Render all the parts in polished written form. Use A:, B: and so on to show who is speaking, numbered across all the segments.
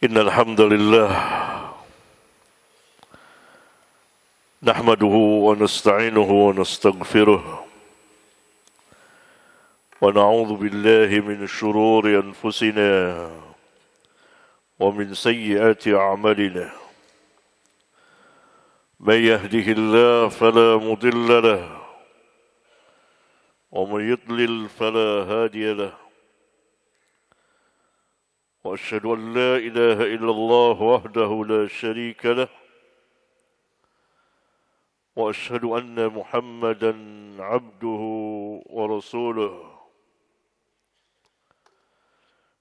A: إن الحمد لله نحمده ونستعينه ونستغفره ونعوذ بالله من شرور أنفسنا ومن سيئات أعمالنا. من يهده الله فلا مضل له ومن يضلل فلا هادي له، وأشهد أن لا إله إلا الله وحده لا شريك له، وأشهد أن محمدًا عبده ورسوله.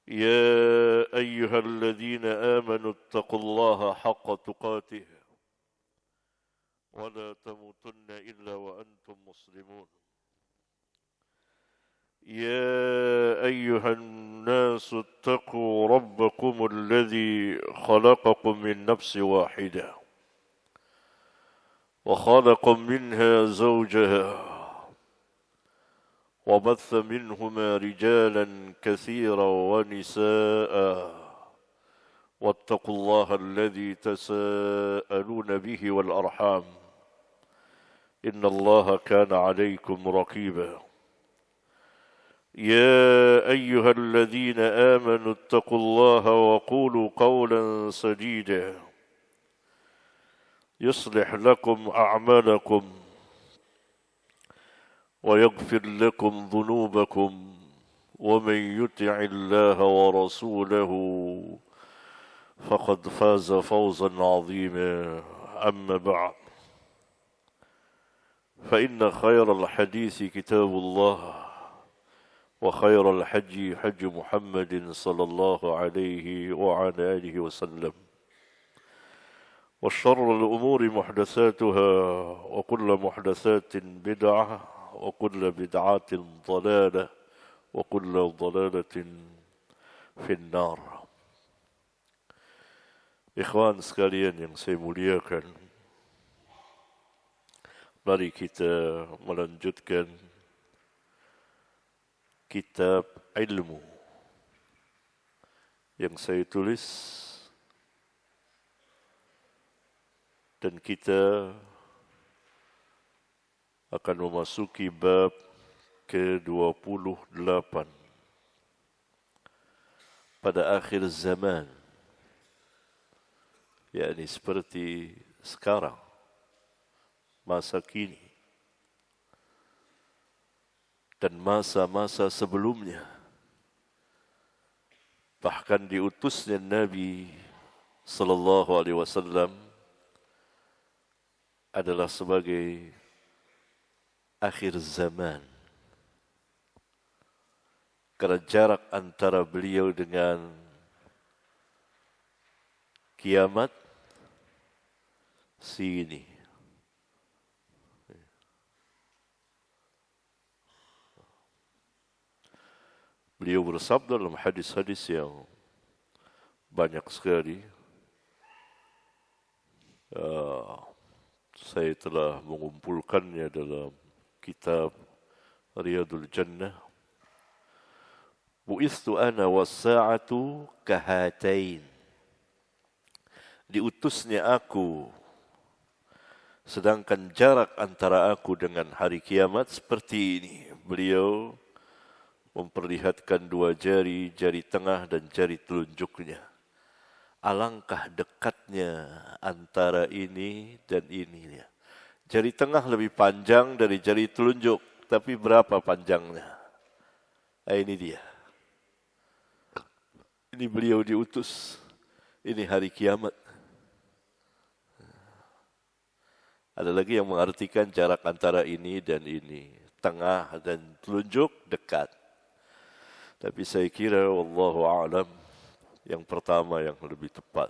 A: يا أيها الذين آمنوا اتقوا الله حق تقاته ولا تموتن إلا وأنتم مسلمون. يا أيها الناس اتقوا ربكم الذي خلقكم من نفس واحدة وخلق منها زوجها وبث منهما رجالا كثيرا ونساء، واتقوا الله الذي تساءلون به والأرحام إن الله كان عليكم رقيبا. يا أيها الذين آمنوا اتقوا الله وقولوا قولا سديدا يصلح لكم أعمالكم ويغفر لكم ذنوبكم، ومن يطع الله ورسوله فقد فاز فوزا عظيما. أما بعد، فإن خير الحديث كتاب الله، وخير الحج حج محمد صلى الله عليه وعلى آله وسلم، وشر الأمور محدثاتها، وكل محدثات بدعة، وكل بدعة ضلالة، وكل ضلالة في النار. Ikhwan sekalian yang saya muliakan, mari kita melanjutkan kitab ilmu yang saya tulis, dan kita akan memasuki bab ke-28 pada akhir zaman, yakni seperti sekarang, masa kini, dan masa-masa sebelumnya. Bahkan diutusnya Nabi sallallahu alaihi wasallam adalah sebagai akhir zaman, karena jarak antara beliau dengan kiamat sini. Beliau bersabda dalam hadis-hadis yang banyak sekali. Saya telah mengumpulkannya dalam kitab Riyadul Jannah. Bu'istu ana was-sa'atu kahatain. Diutusnya aku, sedangkan jarak antara aku dengan hari kiamat seperti ini. Beliau memperlihatkan dua jari, jari tengah dan jari telunjuknya. Alangkah dekatnya antara ini dan ini. Jari tengah lebih panjang dari jari telunjuk, tapi berapa panjangnya? Nah, ini dia. Ini beliau diutus. Ini hari kiamat. Ada lagi yang mengartikan jarak antara ini dan ini. Tengah dan telunjuk dekat. Tapi saya kira wallahu a'lam, yang pertama yang lebih tepat.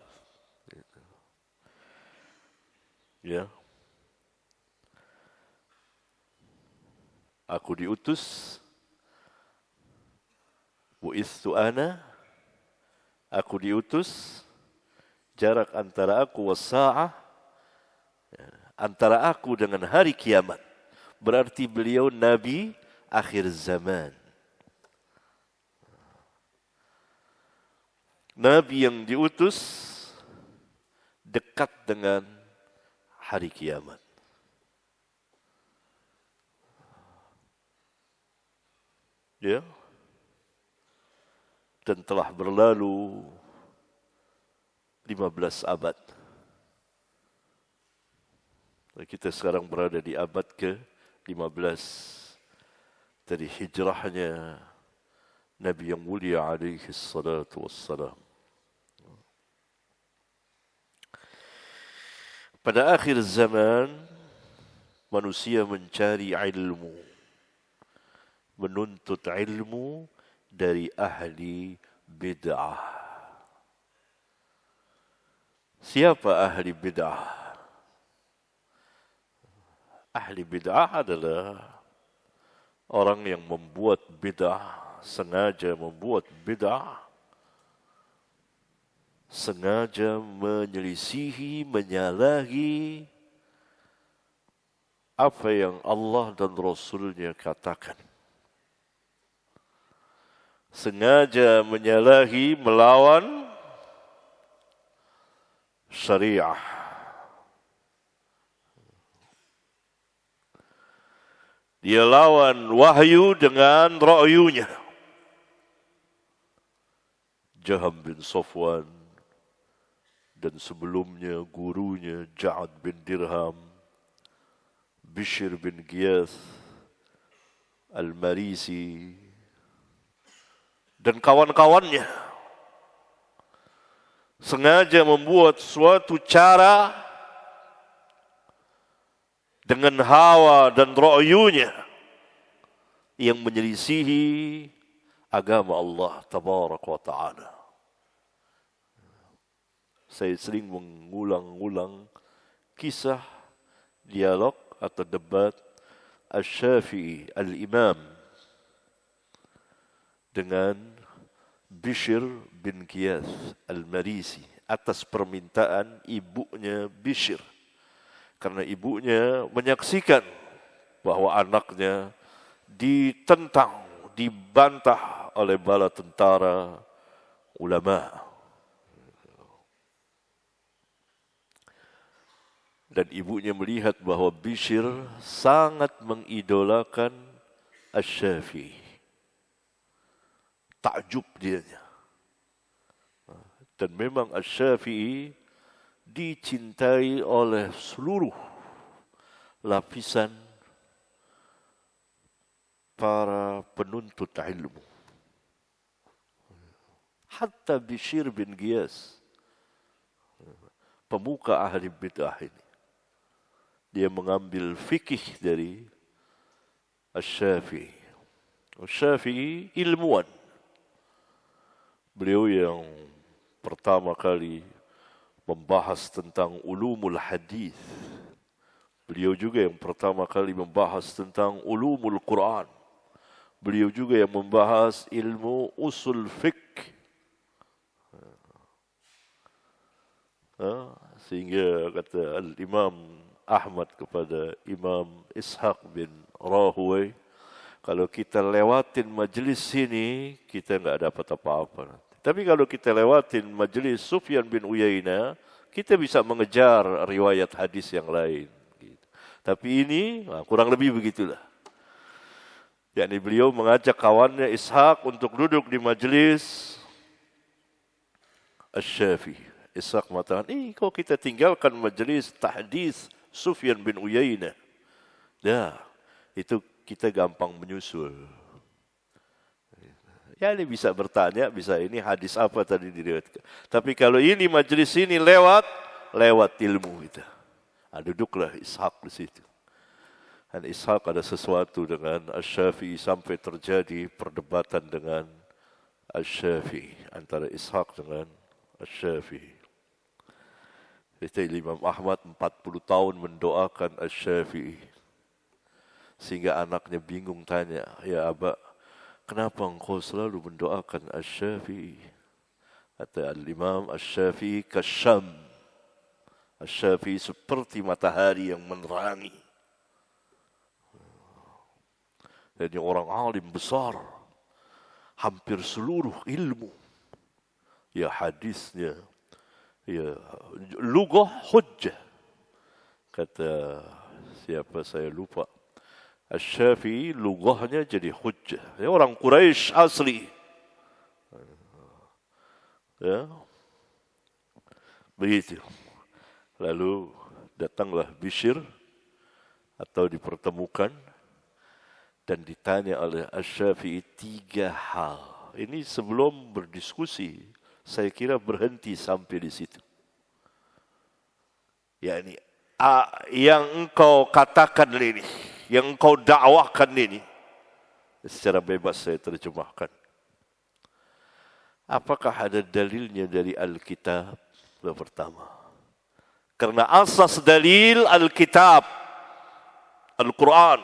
A: Ya. Aku diutus, bu'istu ana, aku diutus, jarak antara aku was-sa'ah, antara aku dengan hari kiamat. Berarti beliau Nabi akhir zaman. Nabi yang diutus dekat dengan hari kiamat. Ya. Dan telah berlalu 15 abad. Kita sekarang berada di abad ke-15 dari hijrahnya Nabi yang mulia alaihi salatu wassalam. Pada akhir zaman, manusia mencari ilmu, menuntut ilmu dari ahli bid'ah. Siapa ahli bid'ah? Ahli bid'ah adalah orang yang membuat bid'ah, sengaja membuat bid'ah, sengaja menyelisihi, menyalahi apa yang Allah dan Rasulnya katakan. Sengaja menyalahi, melawan syariah. Dia lawan wahyu dengan ra'yunya. Jaham bin Safwan dan sebelumnya gurunya Ja'ad bin Dirham, Bishr bin Ghiyath Al-Marisi, dan kawan-kawannya sengaja membuat suatu cara dengan hawa dan ra'yunya yang menyelisihi agama Allah tabaraka wa ta'ala. Saya sering mengulang-ulang kisah dialog atau debat Asy-Syafi'i Al-Imam dengan Bishr bin Ghiyath Al-Marisi atas permintaan ibunya Bishr. Karena ibunya menyaksikan bahwa anaknya ditentang, dibantah oleh bala tentara ulama. Dan ibunya melihat bahwa Bishr sangat mengidolakan Asy-Syafi'i. Takjub dianya. Dan memang Asy-Syafi'i dicintai oleh seluruh lapisan para penuntut ilmu. Hatta Bishr bin Ghiyath, pemuka ahli bid'ah ini, dia mengambil fikih dari Asy-Syafi'i. Asy-Syafi'i ilmuwan. Beliau yang pertama kali membahas tentang ulumul hadis. Beliau juga yang pertama kali membahas tentang ulumul Quran. Beliau juga yang membahas ilmu usul fiqh. Sehingga kata Al-Imam Ahmad kepada Imam Ishaq bin Rahuwai, kalau kita lewatin majlis sini, kita enggak dapat apa-apa. Tapi kalau kita lewatin majlis Sufyan bin Uyainah, kita bisa mengejar riwayat hadis yang lain. Tapi ini kurang lebih begitulah. yakni beliau mengajak kawannya Ishaq untuk duduk di majlis Asy-Syafi'i. Ishaq mengatakan, kok kita tinggalkan majlis tahdits Sufyan bin Uyainah? Ya, itu kita gampang menyusul. Ya, ini bisa bertanya, bisa ini hadis apa tadi diriwayatkan. Tapi kalau ini majlis ini lewat ilmu kita. Duduklah Ishaq di situ. Dan Ishaq ada sesuatu dengan Asy-Syafi'i sampai terjadi perdebatan dengan Asy-Syafi'i, antara Ishaq dengan Asy-Syafi'i. Itu Imam Ahmad 40 tahun mendoakan Asy-Syafi'i. Sehingga anaknya bingung tanya, ya Aba, kenapa engkau selalu mendoakan Asy-Syafi'i? Kata Al-Imam Asy-Syafi'i kasyam. Asy-Syafi'i seperti matahari yang menerangi. Jadi orang alim besar, hampir seluruh ilmu ya hadisnya, ya lughah hujjah. Kata siapa saya lupa. Asy-Syafi'i lughahnya jadi hujjah. Dia orang Quraisy asli. Ya. Begitu. Lalu datanglah Bishr atau dipertemukan dan ditanya oleh Asy-Syafi'i 3 hal. Ini sebelum berdiskusi, saya kira berhenti sampai di situ. Yani yang engkau katakan ini, yang engkau dakwahkan ini, secara bebas saya terjemahkan. Apakah ada dalilnya dari Alkitab? Yang pertama. Karena asas dalil Alkitab, Al-Quran.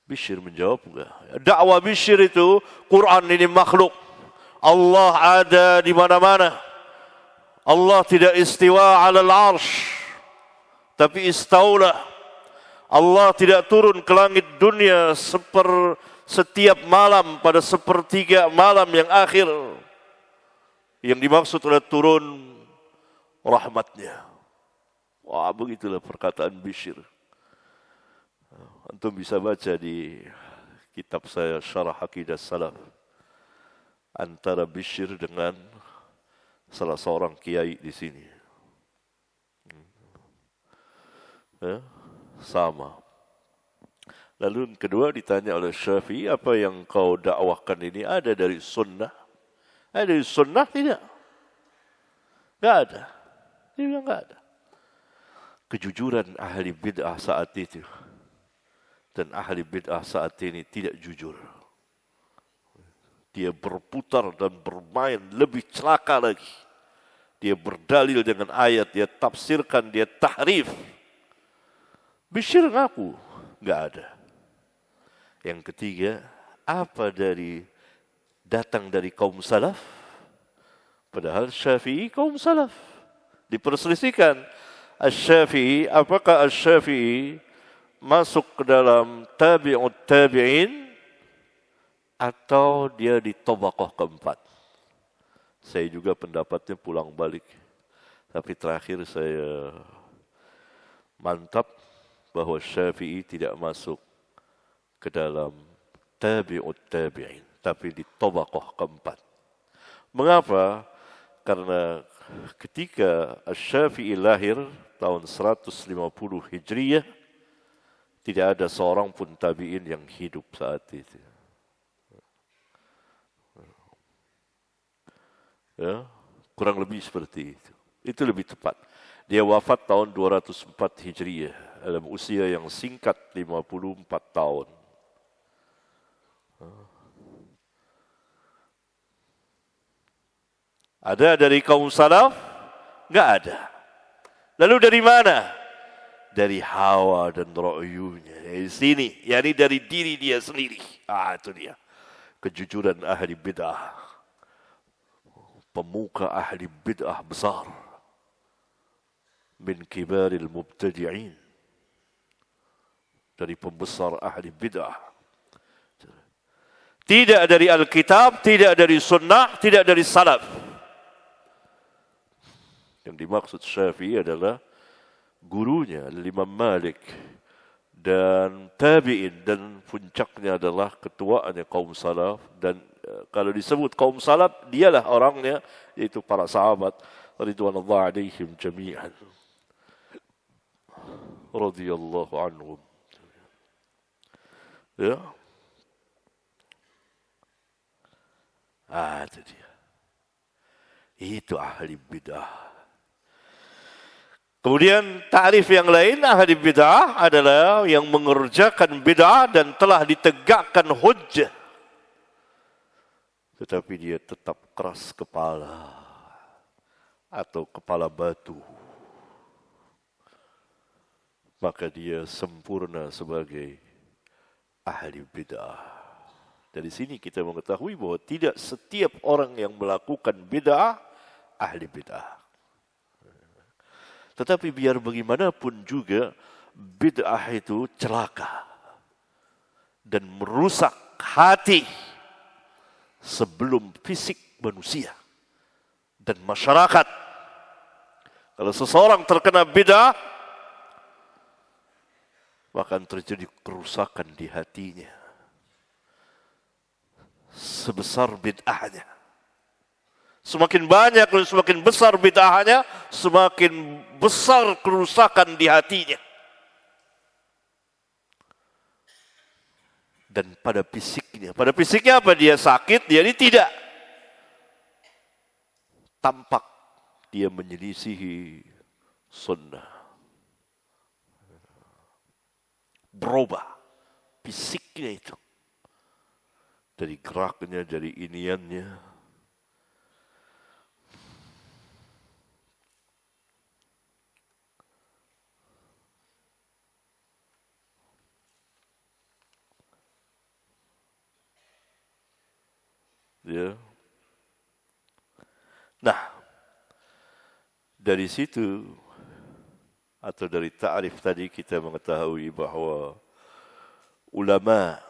A: Bishr menjawab enggak. Dakwah Bishr itu, Quran ini makhluk. Allah ada di mana-mana. Allah tidak istiwa alal arsh, tapi istaulah. Allah tidak turun ke langit dunia setiap malam pada sepertiga malam yang akhir. Yang dimaksud oleh turun rahmatnya. Wah, begitulah perkataan Bishr. Antum bisa baca di kitab saya Syarah Aqidah Salaf. Antara Bishr dengan salah seorang kiai di sini. Ya, sama. Lalu yang kedua ditanya oleh Syafi'i, apa yang kau dakwahkan ini ada dari sunnah? Ada dari sunnah tidak? Tidak ada. Dia bilang tidak ada. Kejujuran ahli bid'ah saat itu dan ahli bid'ah saat ini tidak jujur. Dia berputar dan bermain lebih celaka lagi. Dia berdalil dengan ayat, dia tafsirkan, dia tahrif. Bishr ngaku, enggak ada. Yang ketiga, apa datang dari kaum salaf? Padahal Syafi'i kaum salaf. Diperselisihkan. Asy-Syafi'i, apakah Asy-Syafi'i masuk ke dalam tabi'ut tabi'in atau dia di tabaqah keempat? Saya juga pendapatnya pulang balik. Tapi terakhir saya mantap bahwa Syafi'i tidak masuk ke dalam tabi'ut tabi'in, tapi di tabaqah keempat. Mengapa? Karena ketika Asy-Syafi'i lahir tahun 150 Hijriyah, tidak ada seorang pun tabi'in yang hidup saat itu. Ya, kurang lebih seperti itu. Itu lebih tepat. Dia wafat tahun 204 Hijriyah dalam usia yang singkat 54 tahun. Ada dari kaum salaf? Enggak ada. Lalu dari mana? Dari hawa dan ra'yunya. Dari sini, yakni dari diri dia sendiri. Itu dia. Kejujuran ahli bid'ah. Pemuka ahli bid'ah besar. Min kibaril mubtadi'in. Dari pembesar ahli bid'ah. Tidak dari Alkitab, tidak dari sunnah, tidak dari salaf. Yang dimaksud Syafi'i adalah gurunya Imam Malik dan tabi'in, dan puncaknya adalah ketuaannya kaum salaf. Dan kalau disebut kaum salaf, dialah orangnya, yaitu para sahabat ridwanullah alaihim jami'an, radhiyallahu anhum. Ya, itu dia. Itu ahli bid'ah. Kemudian ta'rif yang lain, ahli bid'ah adalah yang mengerjakan bid'ah dan telah ditegakkan hujjah, tetapi dia tetap keras kepala atau kepala batu. Maka dia sempurna sebagai ahli bid'ah. Dari sini kita mengetahui bahwa tidak setiap orang yang melakukan bid'ah ahli bid'ah. Tetapi biar bagaimanapun juga bid'ah itu celaka dan merusak hati, sebelum fisik manusia dan masyarakat. Kalau seseorang terkena bid'ah, maka akan terjadi kerusakan di hatinya. Sebesar bid'ahnya. Semakin banyak dan semakin besar bid'ahnya, semakin besar kerusakan di hatinya. Dan pada fisiknya. Pada fisiknya apa? Dia sakit, dia ini tidak. Tampak dia menyelisihi sunnah. Berubah fisiknya itu. Dari geraknya, dari iniannya. Ya. Nah, dari situ atau dari ta'rif tadi kita mengetahui bahawa ulama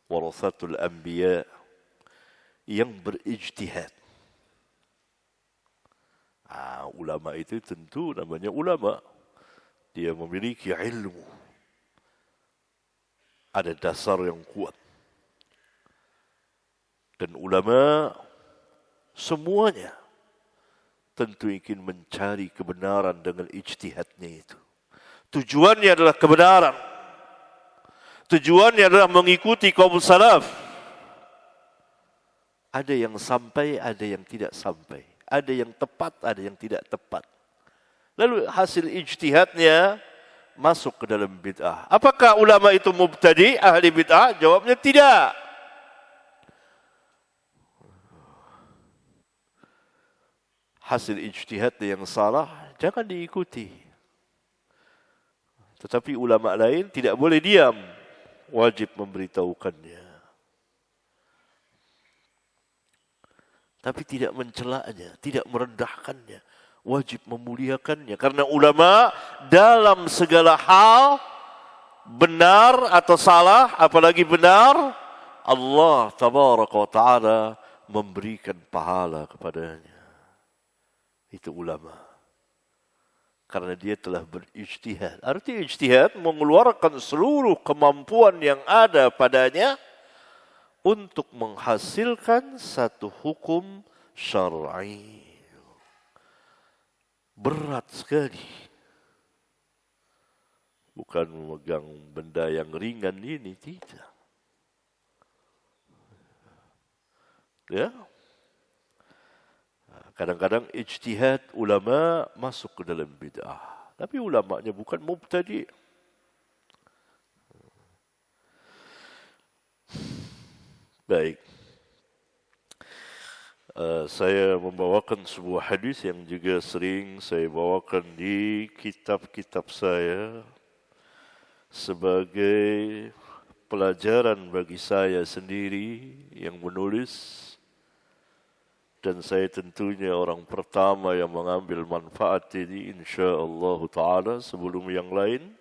A: warathatul anbiya yang berijtihad. Ulama itu tentu namanya ulama. Dia memiliki ilmu. Ada dasar yang kuat. Dan ulama semuanya tentu ingin mencari kebenaran dengan ijtihadnya itu. Tujuannya adalah kebenaran. Tujuannya adalah mengikuti kaum salaf. Ada yang sampai, ada yang tidak sampai. Ada yang tepat, ada yang tidak tepat. Lalu hasil ijtihadnya masuk ke dalam bid'ah. Apakah ulama itu mubtadi, ahli bid'ah? Jawabnya tidak. Hasil ijtihad yang salah jangan diikuti. Tetapi ulama lain tidak boleh diam, wajib memberitahukannya. Tapi tidak mencelaknya, tidak merendahkannya, wajib memuliakannya. Karena ulama dalam segala hal, benar atau salah, apalagi benar, Allah tabaraka wa ta'ala memberikan pahala kepadanya. Itu ulama. Karena dia telah berijtihad. Arti ijtihad mengeluarkan seluruh kemampuan yang ada padanya untuk menghasilkan satu hukum syar'i. Berat sekali. Bukan memegang benda yang ringan ini, tidak. Ya. Kadang-kadang ijtihad ulama masuk ke dalam bid'ah. Tapi ulamanya bukan mubtadi'. Baik. Saya membawakan sebuah hadis yang juga sering saya bawakan di kitab-kitab saya sebagai pelajaran bagi saya sendiri yang menulis. Dan saya tentunya orang pertama yang mengambil manfaat ini insya-Allah ta'ala sebelum yang lain.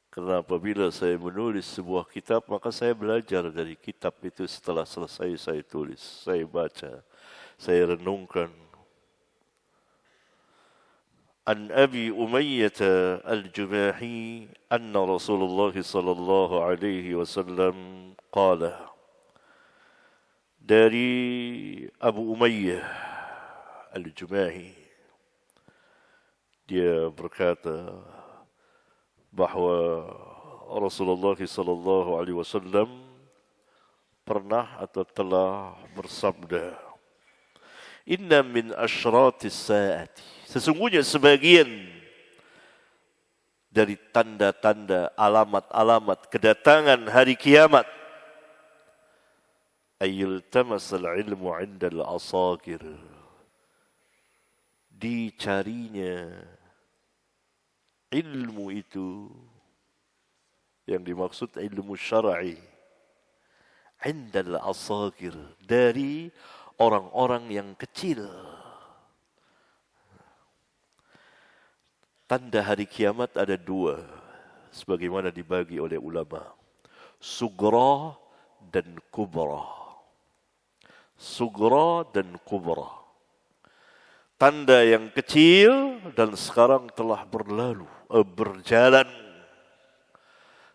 A: Karena apabila saya menulis sebuah kitab, maka saya belajar dari kitab itu setelah selesai saya tulis. Saya baca, saya renungkan. An Abi Umayyah al-Jumahi anna Rasulullah sallallahu alaihi wasallam qala. Dari Abu Umayyah al-Jumahi, dia berkata bahawa Rasulullah sallallahu alaihi wasallam pernah atau telah bersabda, "Inna min asyratis saati." Sesungguhnya sebagian dari tanda-tanda, alamat-alamat kedatangan hari kiamat, ayyultamasal ilmu 'indal asagir. Dicarinya ilmu itu, yang dimaksud ilmu syar'i, 'indal asagir, dari orang-orang yang kecil. Tanda hari kiamat ada dua, sebagaimana dibagi oleh ulama. Sugra dan kubra. Sugra dan kubra. Tanda yang kecil dan sekarang telah berlalu, berjalan,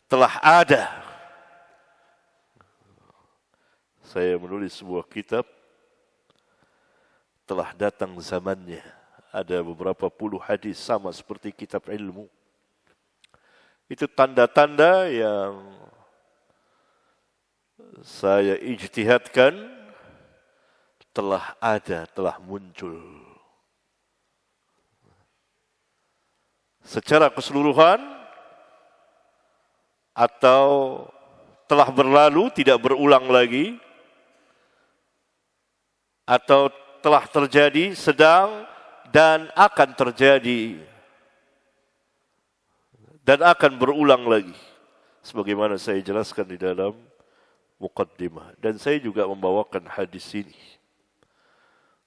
A: telah ada. Saya menulis sebuah kitab, telah datang zamannya. Ada beberapa puluh hadis sama seperti kitab ilmu. Itu tanda-tanda yang saya ijtihadkan telah ada, telah muncul. Secara keseluruhan atau telah berlalu, tidak berulang lagi, atau telah terjadi, sedang, dan akan terjadi. Dan akan berulang lagi. Sebagaimana saya jelaskan di dalam muqaddimah. Dan saya juga membawakan hadis ini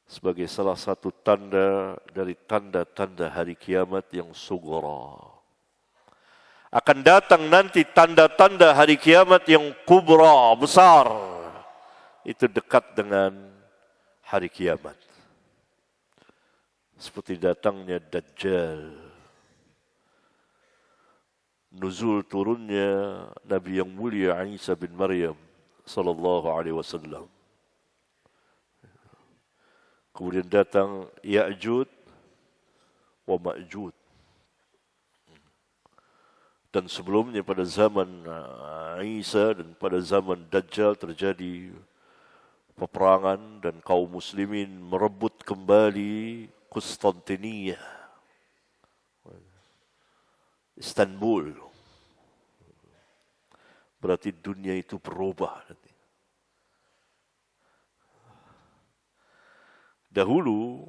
A: sebagai salah satu tanda dari tanda-tanda hari kiamat yang sughra. Akan datang nanti tanda-tanda hari kiamat yang kubra, besar. Itu dekat dengan hari kiamat. Seperti datangnya Dajjal. Nuzul turunnya Nabi yang mulia Isa bin Maryam sallallahu alaihi wasallam. Kemudian datang Ya'jud wa Ma'jud. Dan sebelumnya pada zaman Isa dan pada zaman Dajjal terjadi peperangan dan kaum muslimin merebut kembali Konstantinia, Istanbul. Berarti dunia itu berubah nanti. Dahulu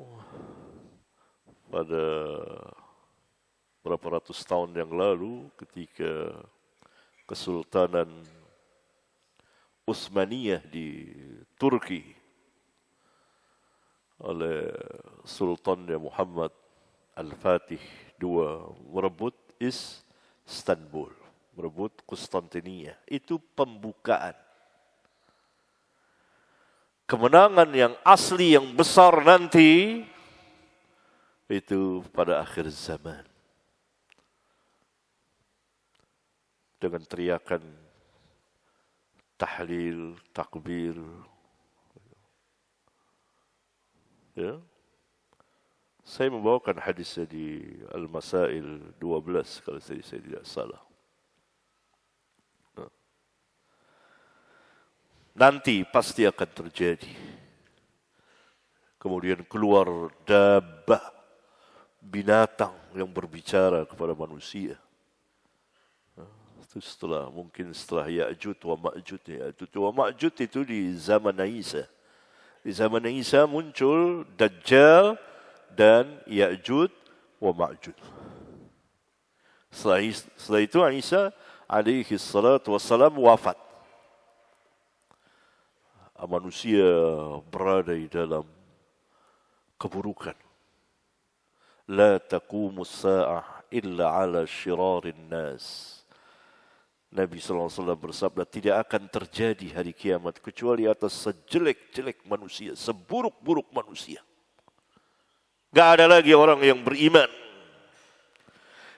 A: pada berapa ratus tahun yang lalu ketika Kesultanan Utsmaniyah di Turki oleh Sultannya Muhammad Al-Fatih II merebut Istanbul, merebut Konstantinia. Itu pembukaan. Kemenangan yang asli, yang besar nanti, itu pada akhir zaman. Dengan teriakan tahlil, takbir. Ya. Saya membawakan hadisnya di Al-Masail 12 kalau saya tidak salah. Nanti pasti akan terjadi. Kemudian keluar dabbah, binatang yang berbicara kepada manusia. Itu mungkin setelah Ya'jud wa Ma'jud. Ya'jud wa Ma'jud itu di zaman Isa. Di zaman Isa muncul Dajjal dan Ya'jud wa Ma'jud. Setelah itu Isa alaihi salatu wassalam wafat. Manusia berada di dalam keburukan. La taqumus sa'ah illa ala syirarin nas. Nabi SAW bersabda, tidak akan terjadi hari kiamat kecuali atas sejelek-jelek manusia, seburuk-buruk manusia. Gak ada lagi orang yang beriman.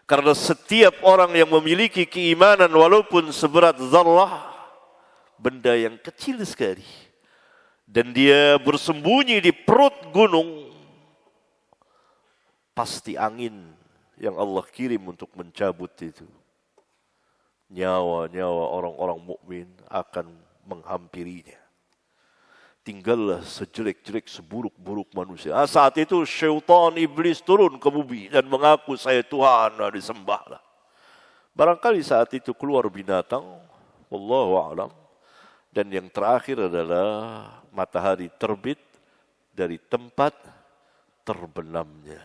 A: Karena setiap orang yang memiliki keimanan walaupun seberat zarrah, benda yang kecil sekali, dan dia bersembunyi di perut gunung, pasti angin yang Allah kirim untuk mencabut itu, nyawa-nyawa orang-orang mukmin akan menghampirinya. Tinggallah sejelek-jelek, seburuk-buruk manusia. Saat itu syaitan iblis turun ke bumi dan mengaku saya Tuhan, disembahlah. Barangkali saat itu keluar binatang, wallahu a'lam. Dan yang terakhir adalah matahari terbit dari tempat terbenamnya.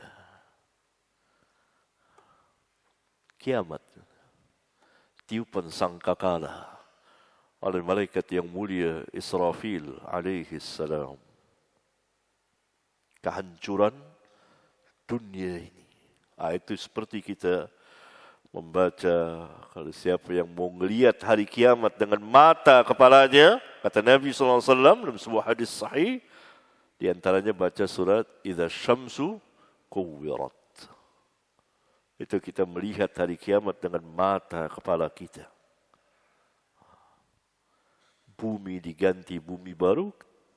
A: Kiamat. Tiupan sangkakala oleh malaikat yang mulia Israfil alaihi salam. Kehancuran dunia ini Itu seperti kita membaca, kalau siapa yang mau melihat hari kiamat dengan mata kepalanya, kata Nabi SAW dalam sebuah hadis sahih, di antaranya baca surat Idza Syamsu Kuwirat. Itu kita melihat hari kiamat dengan mata kepala kita. Bumi diganti bumi baru,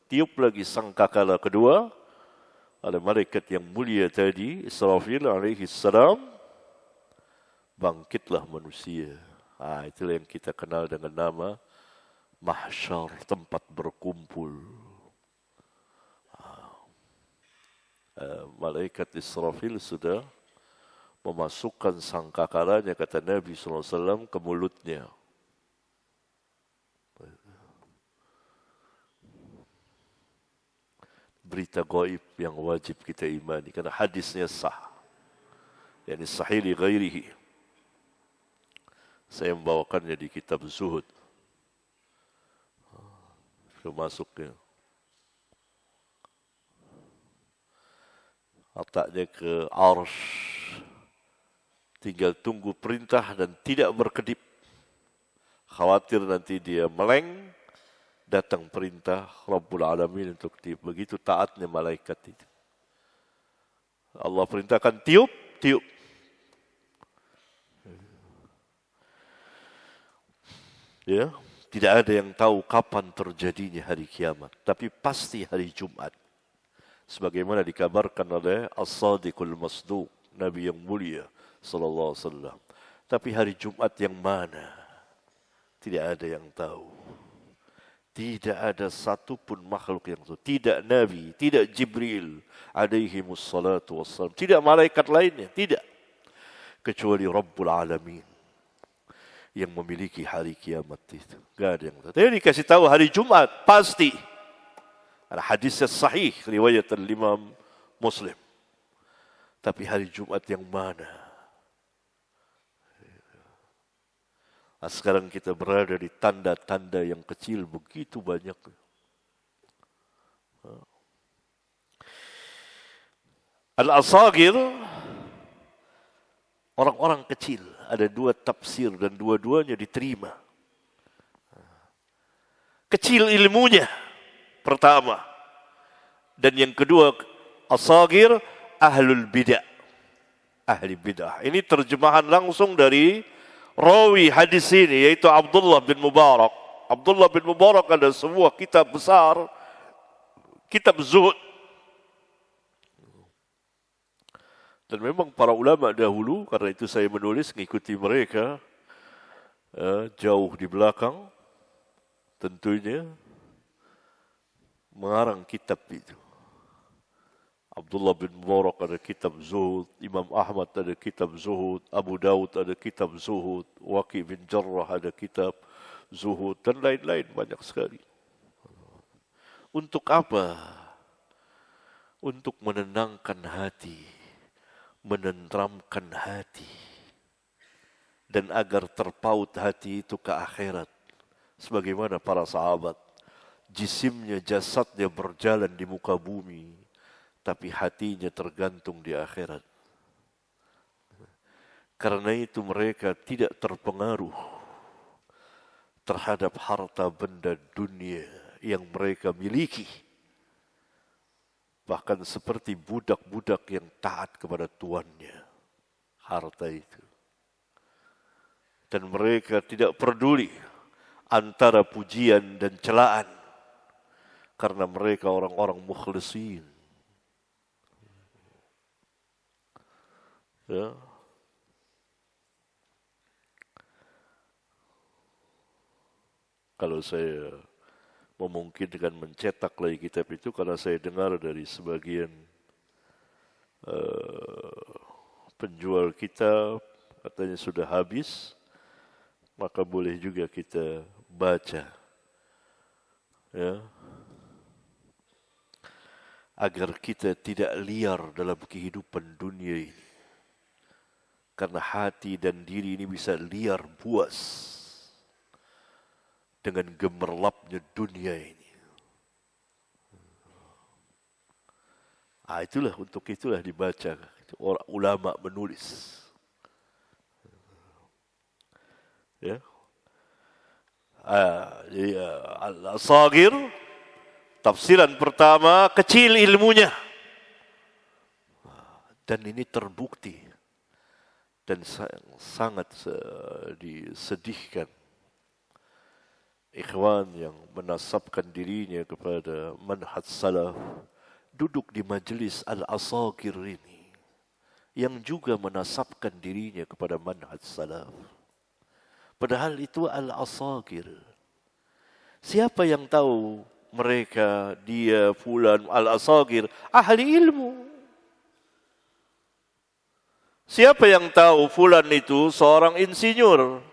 A: tiup lagi sangkakala kedua oleh malaikat yang mulia tadi, Israfil alaihi salam, bangkitlah manusia. Itulah yang kita kenal dengan nama mahsyar, tempat berkumpul. Malaikat Israfil sudah memasukkan sangkakalanya, kata Nabi SAW, ke mulutnya. Berita gaib yang wajib kita imani, karena hadisnya sah. Yani sahih li ghairihi. Saya membawakannya di kitab Zuhud. Masuknya. Letaknya ke arsy. Tinggal tunggu perintah dan tidak berkedip. Khawatir nanti dia meleng, datang perintah Rabbul Alamin untuk tiup. Begitu taatnya malaikat itu. Allah perintahkan tiup, tiup. Ya, tidak ada yang tahu kapan terjadinya hari kiamat, tapi pasti hari Jumat. Sebagaimana dikabarkan oleh As-Sadiqul Masduq, Nabi yang mulia sallallahu alaihi wasallam. Tapi hari Jumat yang mana? Tidak ada yang tahu. Tidak ada satupun makhluk yang tahu. Tidak Nabi, tidak Jibril alaihi wassalatu wassalam, tidak malaikat lainnya, tidak. Kecuali Rabbul Alamin yang memiliki hari kiamat itu. Tidak ada yang tahu. Tapi dikasih tahu hari Jumat, pasti. Ada hadisnya sahih, riwayat Imam Muslim. Tapi hari Jumat yang mana? Nah, sekarang kita berada di tanda-tanda yang kecil begitu banyak. Al-Asagir, orang-orang kecil. Ada dua tafsir dan dua-duanya diterima. Kecil ilmunya, pertama. Dan yang kedua, Asagir, ahlul bid'ah. Ahli bid'ah. Ini terjemahan langsung dari rawi hadis ini, yaitu Abdullah bin Mubarak. Abdullah bin Mubarak ada sebuah kitab besar, kitab zuhud. Dan memang para ulama dahulu, karena itu saya menulis, mengikuti mereka, jauh di belakang, tentunya, mengarang kitab itu. Abdullah bin Mubarak ada kitab zuhud, Imam Ahmad ada kitab zuhud, Abu Daud ada kitab zuhud, Waqi bin Jarrah ada kitab zuhud, dan lain-lain banyak sekali. Untuk apa? Untuk menenangkan hati, menenteramkan hati, dan agar terpaut hati itu ke akhirat. Sebagaimana para sahabat, jisimnya, jasadnya berjalan di muka bumi, tapi hatinya tergantung di akhirat. Karena itu mereka tidak terpengaruh terhadap harta benda dunia yang mereka miliki. Bahkan seperti budak-budak yang taat kepada tuannya, harta itu. Dan mereka tidak peduli antara pujian dan celaan, karena mereka orang-orang mukhlisin. Ya. Kalau saya memungkinkan mencetak lagi kitab itu, karena saya dengar dari sebagian penjual kitab katanya sudah habis, maka boleh juga kita baca, ya, agar kita tidak liar dalam kehidupan dunia ini. Karena hati dan diri ini bisa liar buas dengan gemerlapnya dunia ini. Itulah untuk itulah dibaca. Orang ulama menulis. Ya. Jadi al-asagir, tafsiran pertama, kecil ilmunya. Dan ini terbukti. Dan sangat disedihkan. Ikhwan yang menasabkan dirinya kepada manhaj salaf, duduk di majelis al-asagir ini, yang juga menasabkan dirinya kepada manhaj salaf. Padahal itu al-asagir. Siapa yang tahu mereka, dia, fulan, al-asagir, ahli ilmu. Siapa yang tahu fulan itu seorang insinyur?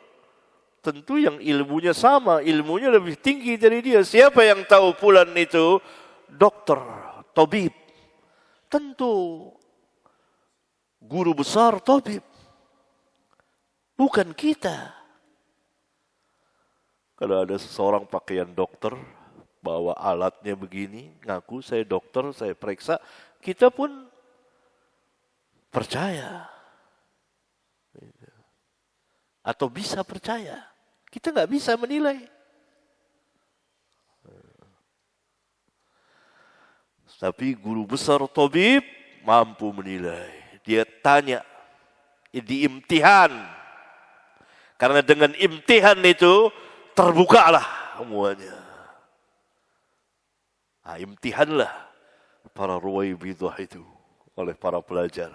A: Tentu yang ilmunya sama, ilmunya lebih tinggi dari dia. Siapa yang tahu fulan itu dokter, tabib? Tentu guru besar tabib. Bukan kita. Kalau ada seseorang pakaian dokter, bawa alatnya begini, ngaku saya dokter, saya periksa, kita pun percaya. Atau bisa percaya. Kita nggak bisa menilai. Tapi guru besar tabib mampu menilai. Dia tanya, diimtihan. Karena dengan imtihan itu terbukalah semuanya. Imtihanlah para ruwaibidah itu oleh para pelajar.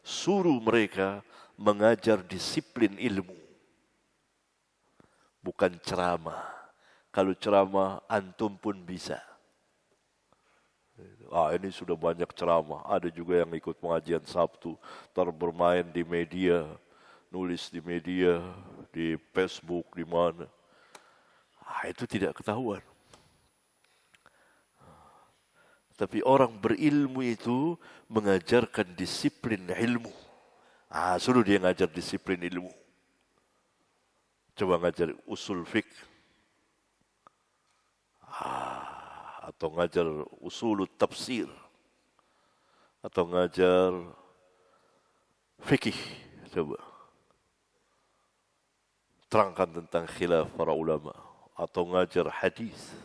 A: Suruh mereka mengajar disiplin ilmu. Bukan ceramah. Kalau ceramah, antum pun bisa. Ini sudah banyak ceramah. Ada juga yang ikut pengajian Sabtu. Bermain di media. Nulis di media. Di Facebook, di mana. Itu tidak ketahuan. Tapi orang berilmu itu mengajarkan disiplin ilmu. Suruh dia ngajar disiplin ilmu. Coba ngajar usul fiqh. Atau ngajar usul tafsir. Atau ngajar fikih. Coba. Terangkan tentang khilaf para ulama. Atau ngajar hadis.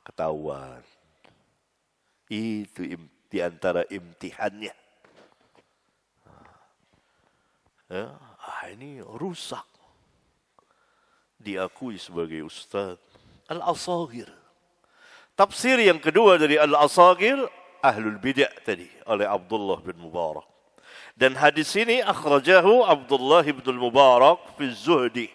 A: Ketahuan. Itu di antara imtihannya. Ini rusak. Diakui sebagai ustaz. Al-asagir. Tafsir yang kedua dari al-asagir, ahlul bid'ah tadi, oleh Abdullah bin Mubarak. Dan hadis ini akhrajahu Abdullah bin Mubarak fi Zuhdi.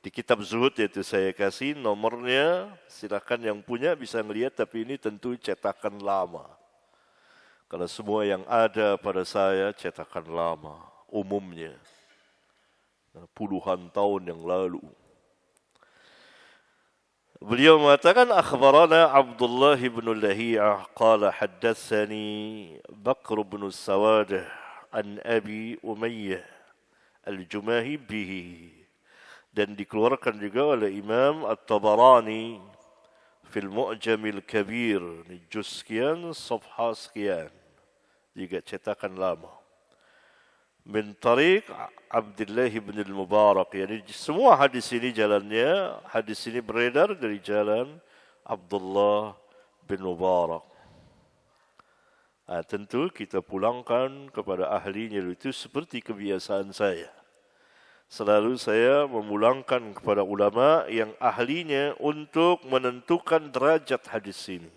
A: Di kitab Zuhud, yaitu saya kasih nomornya, silakan yang punya bisa melihat, tapi ini tentu cetakan lama. Kalau semua yang ada pada saya cetakan lama, umumnya. Puluhan tahun yang lalu. Beliau mengatakan, akhbarana Abdullah bin Lahiyah qala haddatsani Bakr bin Sawadah an Abi Umayyah al-Jumahi bihi. Dan dikeluarkan juga oleh Imam At-Tabarani fil Mu'jamil Kabir, juz sekian, safhah sekian. Juga cetakan lama. Min tariq Abdullah bin al-Mubarak. Yani semua hadis ini jalannya, hadis ini beredar dari jalan Abdullah bin Mubarak. Tentu kita pulangkan kepada ahlinya, itu seperti kebiasaan saya. Selalu saya memulangkan kepada ulama yang ahlinya untuk menentukan derajat hadis ini.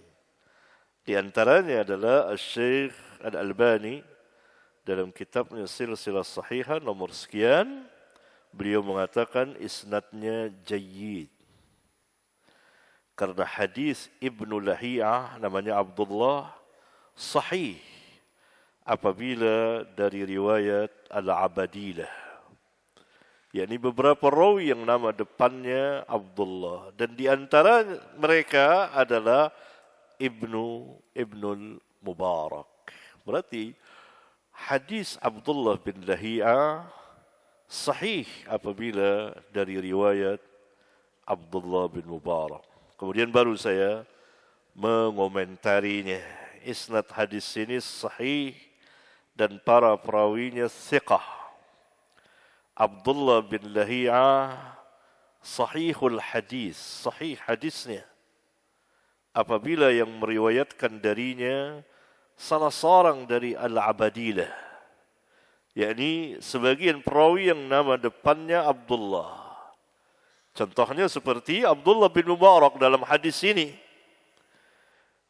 A: Di antaranya adalah Syekh Al-Albani dalam kitabnya Silsilah Sahihah nomor sekian, beliau mengatakan isnadnya jayyid. Karena hadis Ibnu Lahiyah namanya Abdullah sahih apabila dari riwayat Al-Abadilah. yakni beberapa rawi yang nama depannya Abdullah, dan di antara mereka adalah Ibnul Mubarak. Berarti hadis Abdullah bin Lahiyah sahih apabila dari riwayat Abdullah bin Mubarak. Kemudian baru saya mengomentarinya. isnad hadis ini sahih dan para perawinya thiqah. Abdullah bin Lahiyah sahihul hadis, sahih hadisnya. Apabila yang meriwayatkan darinya salah seorang dari al-abadilah, yakni sebagian perawi yang nama depannya Abdullah. Contohnya seperti Abdullah bin Mubarak dalam hadis ini.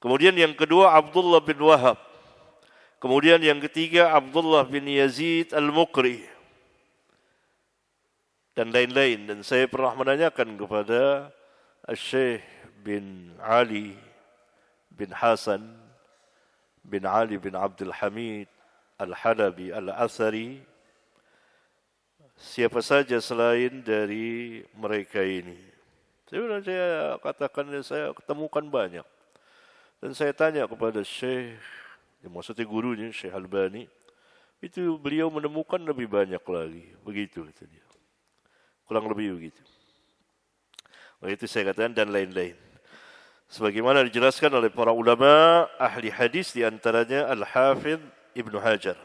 A: Kemudian yang kedua Abdullah bin Wahab. Kemudian yang ketiga Abdullah bin Yazid al-Muqri. Dan lain-lain. Dan saya pernah menanyakan kepada Syekh bin Ali bin Hasan bin Ali bin Abdul Hamid Al-Halabi Al-Athari, siapa saja selain dari mereka ini. Saya katakan, saya ketemukan banyak. Dan saya tanya kepada Syekh, maksudnya gurunya Syekh Albani, itu beliau menemukan lebih banyak lagi. Begitu kata dia. Kurang lebih begitu. Itu saya katakan dan lain-lain. Sebagaimana dijelaskan oleh para ulama ahli hadis, di antaranya Al-Hafidh Ibnu Hajar.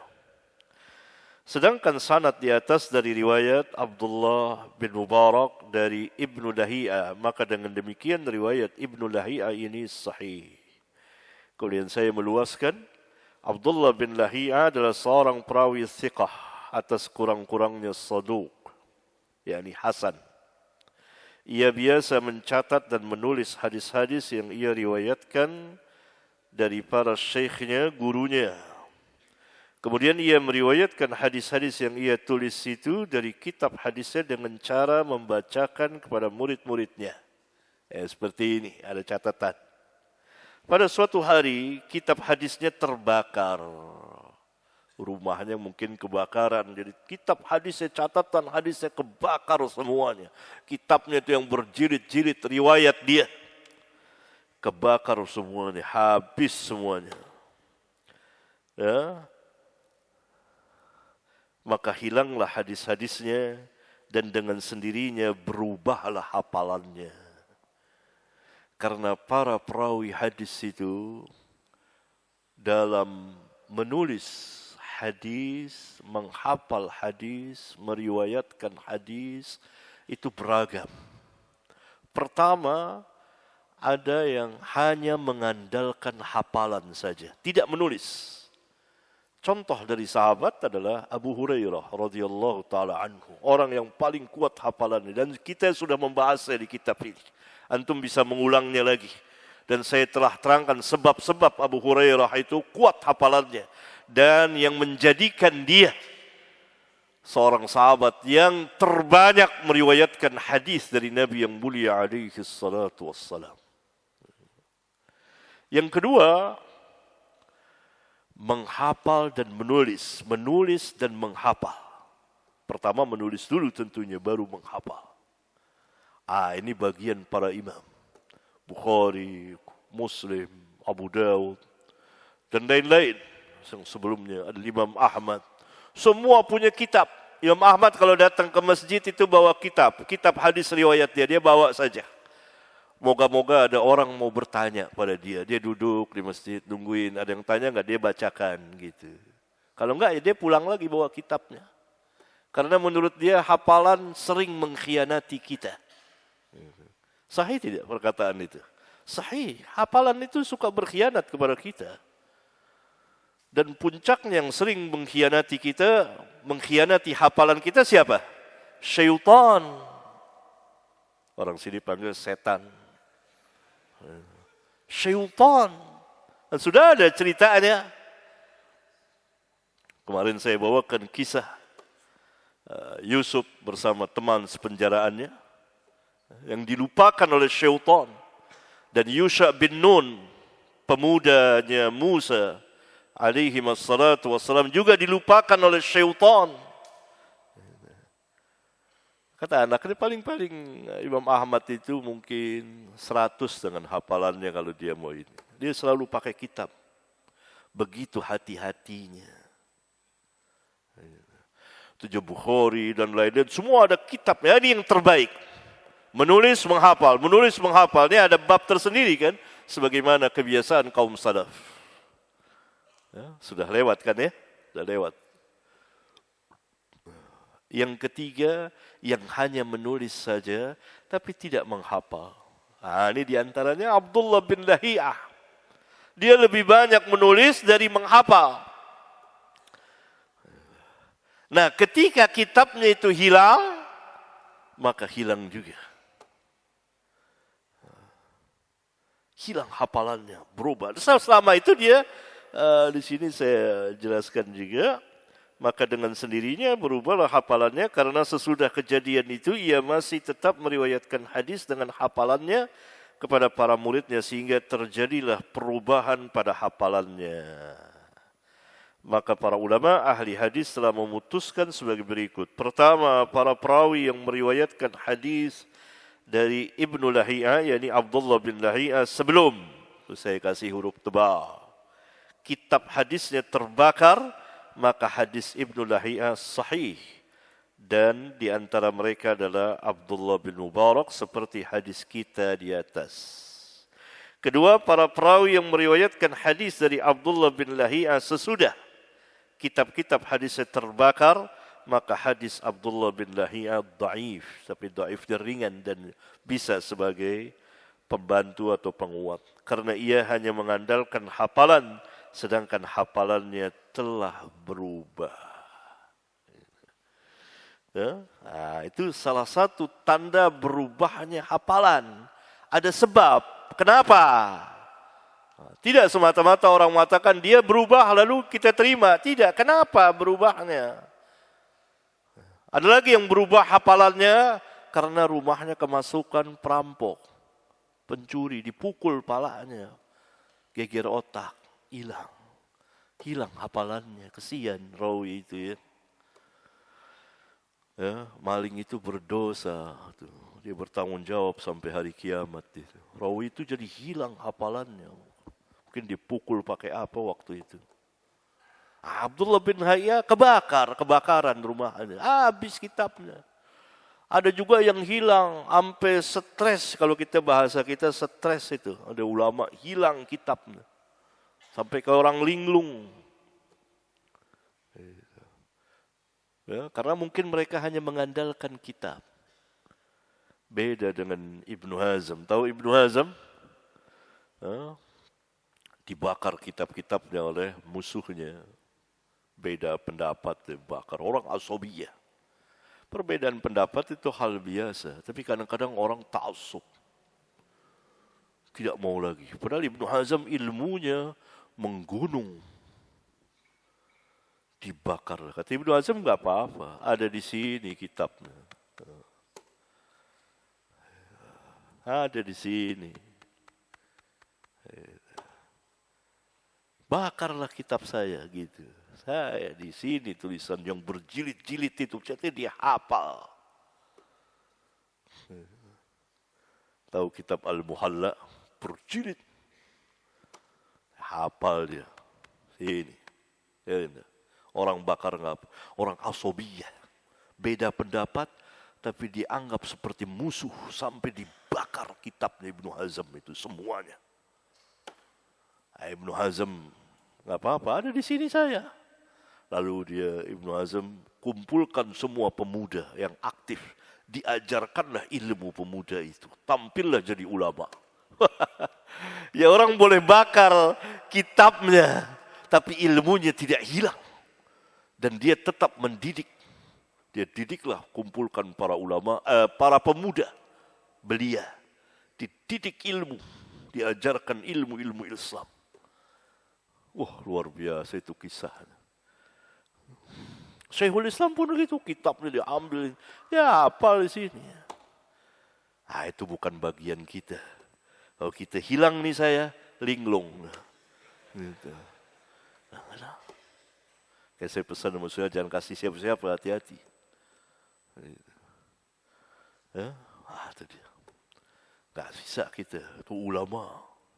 A: Sedangkan sanad di atas dari riwayat Abdullah bin Mubarak dari Ibnu Lahiyah, maka dengan demikian riwayat Ibnu Lahiyah ini sahih. Kemudian saya meluaskan, Abdullah bin Lahiyah adalah seorang perawi thiqah atas kurang-kurangnya saduq, yakni hasan. Ia biasa mencatat dan menulis hadis-hadis yang ia riwayatkan dari para syekhnya, gurunya. Kemudian ia meriwayatkan hadis-hadis yang ia tulis itu dari kitab hadisnya dengan cara membacakan kepada murid-muridnya. Seperti ini, ada catatan. Pada suatu hari, kitab hadisnya terbakar. Rumahnya mungkin kebakaran. Jadi kitab hadisnya, catatan hadisnya kebakar semuanya. Kitabnya itu yang berjilid-jilid riwayat dia. Kebakar semuanya, habis semuanya. Ya. Maka hilanglah hadis-hadisnya dan dengan sendirinya berubahlah hafalannya. Karena para perawi hadis itu dalam menulis hadis, menghafal hadis, meriwayatkan hadis itu beragam. Pertama, ada yang hanya mengandalkan hafalan saja, tidak menulis. Contoh dari sahabat adalah Abu Hurairah radhiyallahu taala anhu, orang yang paling kuat hafalannya, dan kita sudah membahasnya di kitab ini. Antum bisa mengulangnya lagi. Dan saya telah terangkan sebab-sebab Abu Hurairah itu kuat hafalannya. Dan yang menjadikan dia seorang sahabat yang terbanyak meriwayatkan hadis dari Nabi yang mulia alaihi salatu wassalam. Yang kedua, menghafal dan menulis. Menulis dan menghafal. Pertama menulis dulu tentunya, baru menghafal. Ini bagian para imam. Bukhari, Muslim, Abu Dawud, dan lain-lain. Yang sebelumnya ada Imam Ahmad. Semua punya kitab. Imam Ahmad kalau datang ke masjid itu bawa kitab. Kitab hadis riwayat dia bawa saja. Moga-moga ada orang mau bertanya pada dia. Dia duduk di masjid, nungguin. Ada yang tanya enggak, dia bacakan gitu. Kalau enggak, ya dia pulang lagi bawa kitabnya. Karena menurut dia hafalan sering mengkhianati kita. Sahih tidak perkataan itu? Sahih. Hafalan itu suka berkhianat kepada kita. Dan puncaknya yang sering mengkhianati kita, mengkhianati hafalan kita siapa? Syaitan. Orang sini panggil setan. Syaitan. Dan sudah ada ceritanya. Kemarin saya bawakan kisah Yusuf bersama teman sepenjaraannya yang dilupakan oleh syaitan. Dan Yusha bin Nun, pemudanya Musa alaihi wassalatu wassalam, juga dilupakan oleh syaitan. Kata anak ini paling-paling Imam Ahmad itu mungkin 100 dengan hafalannya kalau dia mau ini. Dia selalu pakai kitab. Begitu hati-hatinya. Tujuh Bukhari dan lain-lain, semua ada kitabnya. Ini yang terbaik. Menulis, menghafal. Menulis, menghafal. Ini ada bab tersendiri kan. Sebagaimana kebiasaan kaum salaf. Ya, sudah lewat kan ya? Sudah lewat. Yang ketiga, yang hanya menulis saja, tapi tidak menghafal. Nah, ini diantaranya Abdullah bin Lahiyah. Dia lebih banyak menulis dari menghafal. Nah, ketika kitabnya itu hilang, maka hilang juga. Hilang hafalannya, berubah. Selama itu dia, di sini saya jelaskan juga, maka dengan sendirinya berubahlah hafalannya karena sesudah kejadian itu ia masih tetap meriwayatkan hadis dengan hafalannya kepada para muridnya sehingga terjadilah perubahan pada hafalannya. Maka para ulama ahli hadis telah memutuskan sebagai berikut. Pertama, para perawi yang meriwayatkan hadis dari Ibnu Lahiyah, yakni Abdullah bin Lahiyah sebelum, saya kasih huruf tebal, kitab hadisnya terbakar, maka hadis Ibnu Lahiyah sahih. Dan di antara mereka adalah Abdullah bin Mubarak seperti hadis kita di atas. Kedua, para perawi yang meriwayatkan hadis dari Abdullah bin Lahiyah sesudah kitab-kitab hadisnya terbakar, maka hadis Abdullah bin Lahiyah dhaif, tapi dhaif dia ringan dan bisa sebagai pembantu atau penguat. Karena ia hanya mengandalkan hafalan, sedangkan hafalannya telah berubah. Ya? Nah, itu salah satu tanda berubahnya hafalan. Ada sebab. Kenapa? Tidak semata-mata orang mengatakan dia berubah lalu kita terima. Tidak. Kenapa berubahnya? Ada lagi yang berubah hafalannya karena rumahnya kemasukan perampok, pencuri, dipukul palanya, geger otak, hilang. Hilang hafalannya, kesian rawi itu ya. Ya, maling itu berdosa, dia bertanggung jawab sampai hari kiamat. Rawi itu jadi hilang hafalannya, mungkin dipukul pakai apa waktu itu. Abdullah bin Lahiyah kebakaran rumahnya, habis kitabnya. Ada juga yang hilang sampai stres, kalau kita bahasa kita stres itu. Ada ulama hilang kitabnya, sampai ke orang linglung. Ya, karena mungkin mereka hanya mengandalkan kitab. Beda dengan Ibnu Hazm. Tahu Ibnu Hazm? Ya, dibakar kitab-kitabnya oleh musuhnya. Beda pendapat dibakar. Orang asabiyah. Perbedaan pendapat itu hal biasa. Tapi kadang-kadang orang ta'assub. Tidak mau lagi. Padahal Ibnu Hazm ilmunya menggunung. Dibakar. Kata Ibnu Hazm enggak apa-apa, ada di sini kitabnya. Ada di sini. Bakarlah kitab saya gitu. Saya di sini tulisan yang berjilid-jilid itu, jadi dia hafal. Tahu kitab Al-Muhalla berjilid. Hafal dia. Sini. Ini. Orang bakar enggak, orang asobiyah. Beda pendapat, tapi dianggap seperti musuh sampai dibakar kitabnya Ibnu Hazm itu semuanya. Ibnu Hazm enggak apa-apa, ada di sini saya. Lalu dia Ibnu Hazm kumpulkan semua pemuda yang aktif, diajarkanlah ilmu pemuda itu, tampillah jadi ulama. Ya orang boleh bakar kitabnya, tapi ilmunya tidak hilang. Dan dia tetap mendidik. Dia didiklah, kumpulkan para ulama, para pemuda belia. Dididik ilmu, diajarkan ilmu-ilmu Islam. Wah, luar biasa itu kisahnya. Syekhul Islam pun begitu, kitabnya diambil. Ya, hafal di sini. Ah, itu bukan bagian kita. Kalau kita hilang nih saya, linglung. Gitu. Kayak saya pesan sama saya, jangan kasih siapa-siapa, hati-hati. Ya, itu dia. Gak bisa kita, itu ulama.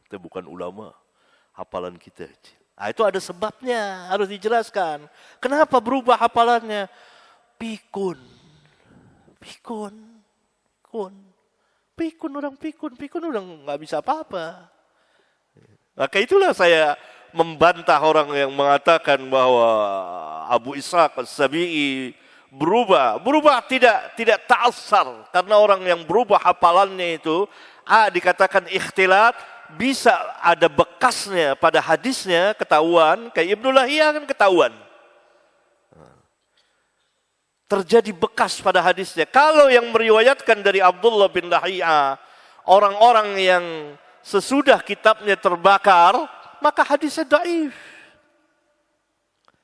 A: Kita bukan ulama, hafalan kita. Itu ada sebabnya, harus dijelaskan. Kenapa berubah hafalannya? Pikun, orang pikun udah gak bisa apa-apa. Maka itulah saya membantah orang yang mengatakan bahwa Abu Ishaq As-Sabi'i berubah tidak ta'assar, karena orang yang berubah hafalannya itu dikatakan ikhtilat, bisa ada bekasnya pada hadisnya ketahuan, kayak Ibnu Lahiyah kan ketahuan. Terjadi bekas pada hadisnya. Kalau yang meriwayatkan dari Abdullah bin Lahiyah, orang-orang yang sesudah kitabnya terbakar, maka hadisnya dhaif.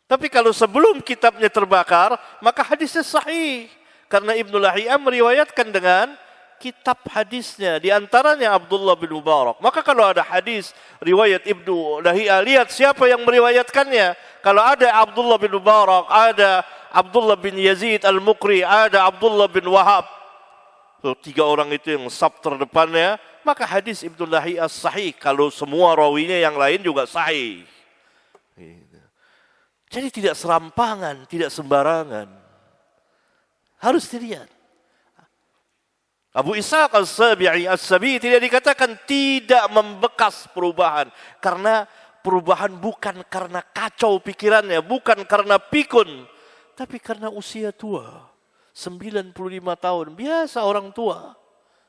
A: Tapi kalau sebelum kitabnya terbakar, maka hadisnya sahih. Karena Ibnu Lahiyah meriwayatkan dengan kitab hadisnya, di antaranya Abdullah bin Mubarak. Maka kalau ada hadis riwayat Ibnu Lahiyah, lihat siapa yang meriwayatkannya. Kalau ada Abdullah bin Mubarak, ada Abdullah bin Yazid Al-Muqri, ada Abdullah bin Wahab. So, 3 orang itu yang sab terdepannya, maka hadis Ibnu Lahiyah sahih. Kalau semua rawinya yang lain juga sahih. Jadi tidak serampangan, tidak sembarangan. Harus dilihat. Abu Ishaq As-Sabi'i tidak dikatakan tidak membekas perubahan. Karena perubahan bukan karena kacau pikirannya, bukan karena pikun, tapi karena usia tua. 95 tahun, biasa orang tua.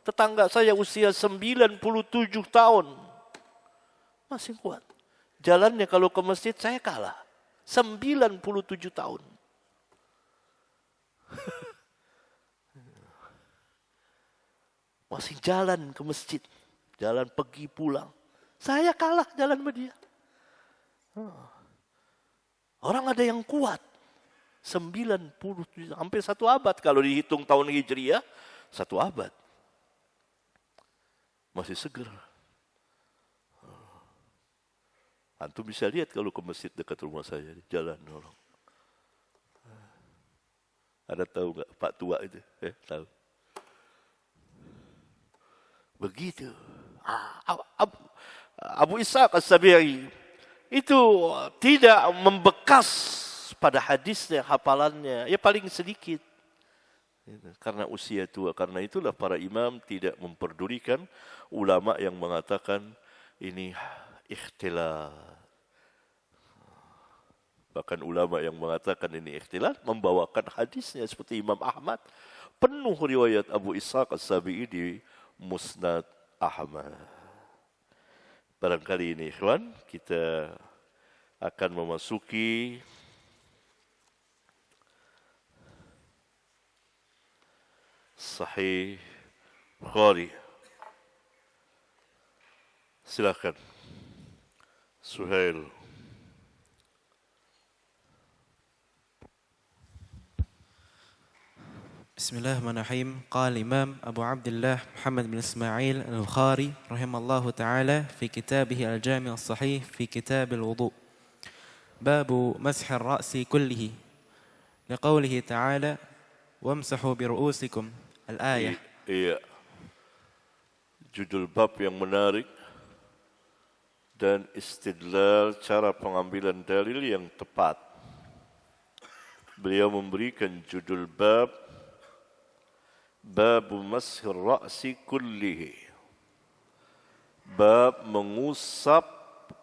A: Tetangga saya usia 97 tahun. Masih kuat. Jalannya kalau ke masjid saya kalah. 97 tahun. Masih jalan ke masjid. Jalan pergi pulang. Saya kalah jalan sama dia. Orang ada yang kuat. 97, hampir 1 abad kalau dihitung tahun Hijriah, 1 abad. Masih seger. Antum bisa lihat kalau ke masjid dekat rumah saya, jalan orang. Ada tahu nggak Pak tua itu? Tahu. Begitu. Abu Ishaq As-Sabi'i itu tidak membekas pada hadisnya, hafalannya, ya paling sedikit. Karena usia tua. Karena itulah para imam tidak memperdulikan ulama yang mengatakan ini ikhtilat. Bahkan ulama yang mengatakan ini ikhtilat membawakan hadisnya seperti Imam Ahmad. Penuh riwayat Abu Ishaq As-Sabi'i di Musnad Ahmad. Barangkali ini ikhwan, kita akan memasuki Sahih Bukhari. Silakan. Suhail.
B: Bismillahirrahmanirrahim. Qala Imam Abu Abdullah Muhammad bin Ismail Al-Bukhari rahimallahu taala fi kitabih Al-Jami' As-Sahih fi kitab al-wudu. Babu mashi ar-ra'si kullihi. Liqaulihi ta'ala wamsahu bi ru'usikum. Al-ayah.
A: Iya. Judul bab yang menarik dan istidlal cara pengambilan dalil yang tepat. Beliau memberikan judul bab Babu mashir ra'si kullihi. Bab mengusap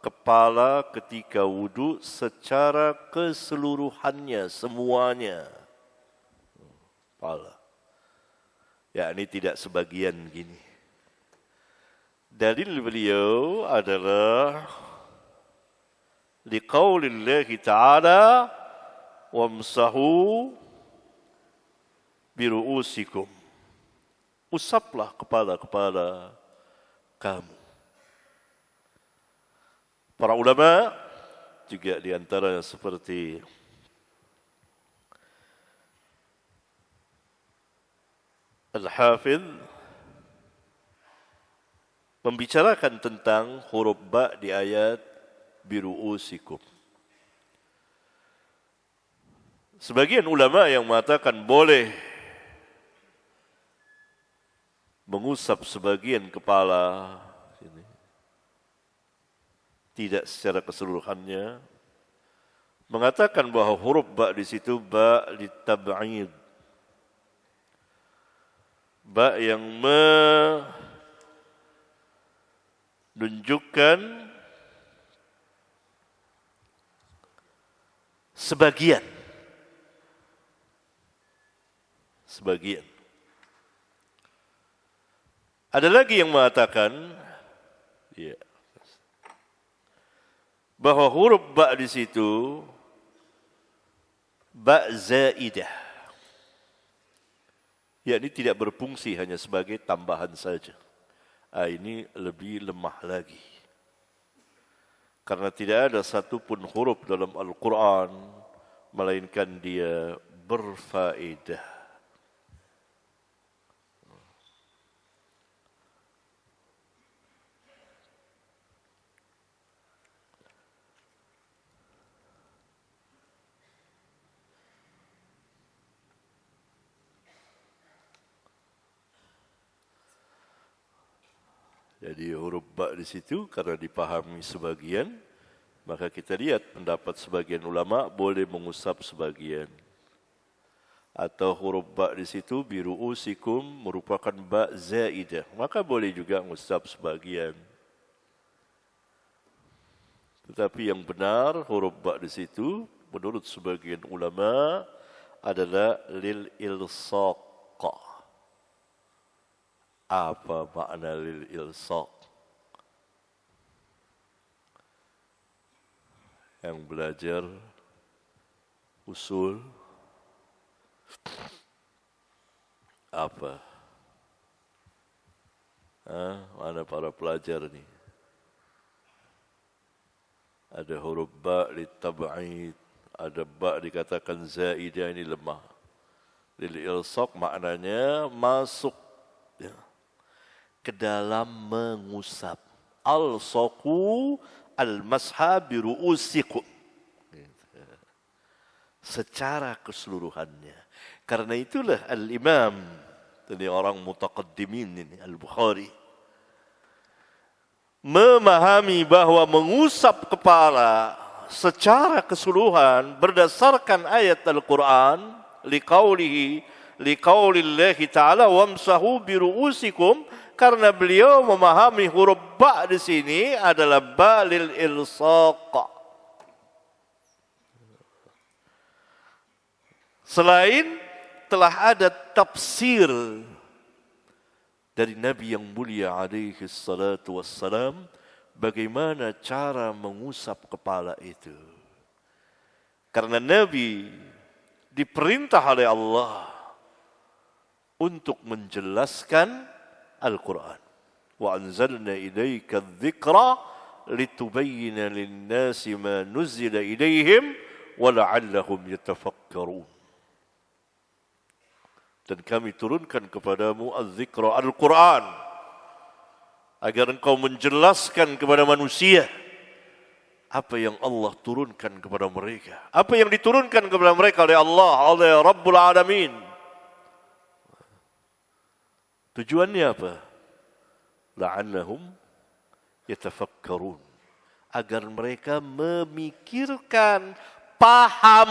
A: kepala ketika wudu secara keseluruhannya, semuanya. Kepala. Ya, ini tidak sebagian gini. Dalil beliau adalah liqaulillahi ta'ala wamsahu biru'usikum. Usaplah kepala-kepala kamu. Para ulama juga di antara seperti Al-Hafidh membicarakan tentang huruf ba di ayat biru'usikum. Sebagian ulama yang mengatakan boleh mengusap sebagian kepala, tidak secara keseluruhannya, mengatakan bahwa huruf ba di situ ba litab'id, ba yang menunjukkan sebagian. Sebagian. Ada lagi yang mengatakan ya, bahwa huruf ba di situ ba zaidah. Yakni tidak berfungsi, hanya sebagai tambahan saja. Ini lebih lemah lagi. Karena tidak ada satupun huruf dalam Al-Quran melainkan dia berfaedah. Jadi huruf ba di situ karena dipahami sebagian, maka kita lihat pendapat sebagian ulama boleh mengusap sebagian. Atau huruf ba di situ biru'usikum merupakan ba zaidah, maka boleh juga mengusap sebagian. Tetapi yang benar huruf ba di situ menurut sebagian ulama adalah lil ilsaq. Apa makna lil ilsaq? Yang belajar usul apa? Mana para pelajar ni? Ada huruf ba li tab'id, ada ba dikatakan zaidah, ini lemah. Lil ilsaq maknanya masuk ya, ke dalam mengusap. Al-saqu al-masha bi ru'usikum. Secara keseluruhannya. Karena itulah al-imam, ini orang mutaqaddimin ini, Al-Bukhari, memahami bahwa mengusap kepala secara keseluruhan berdasarkan ayat Al-Quran, liqaulillahi ta'ala wamsahu bi ru'usikum, karena beliau memahami huruf ba di sini adalah ba lil ilsaq. Selain telah ada tafsir dari Nabi yang mulia alaihi salatu wassalam bagaimana cara mengusap kepala itu. Karena Nabi diperintah oleh Allah untuk menjelaskan Al-Quran. Wa anzalna ilaika adh-dhikra litubayyana lin-nasi ma nuzila ilaihim wa la'allahum yatafakkarun. Dan kami turunkan kepadamu az-zikra, Al-Quran, agar engkau menjelaskan kepada manusia apa yang Allah turunkan kepada mereka, apa yang diturunkan kepada mereka oleh Allah, oleh Rabbul Alamin. Tujuannya apa? La'annahum yatafakkarun, agar mereka memikirkan, paham.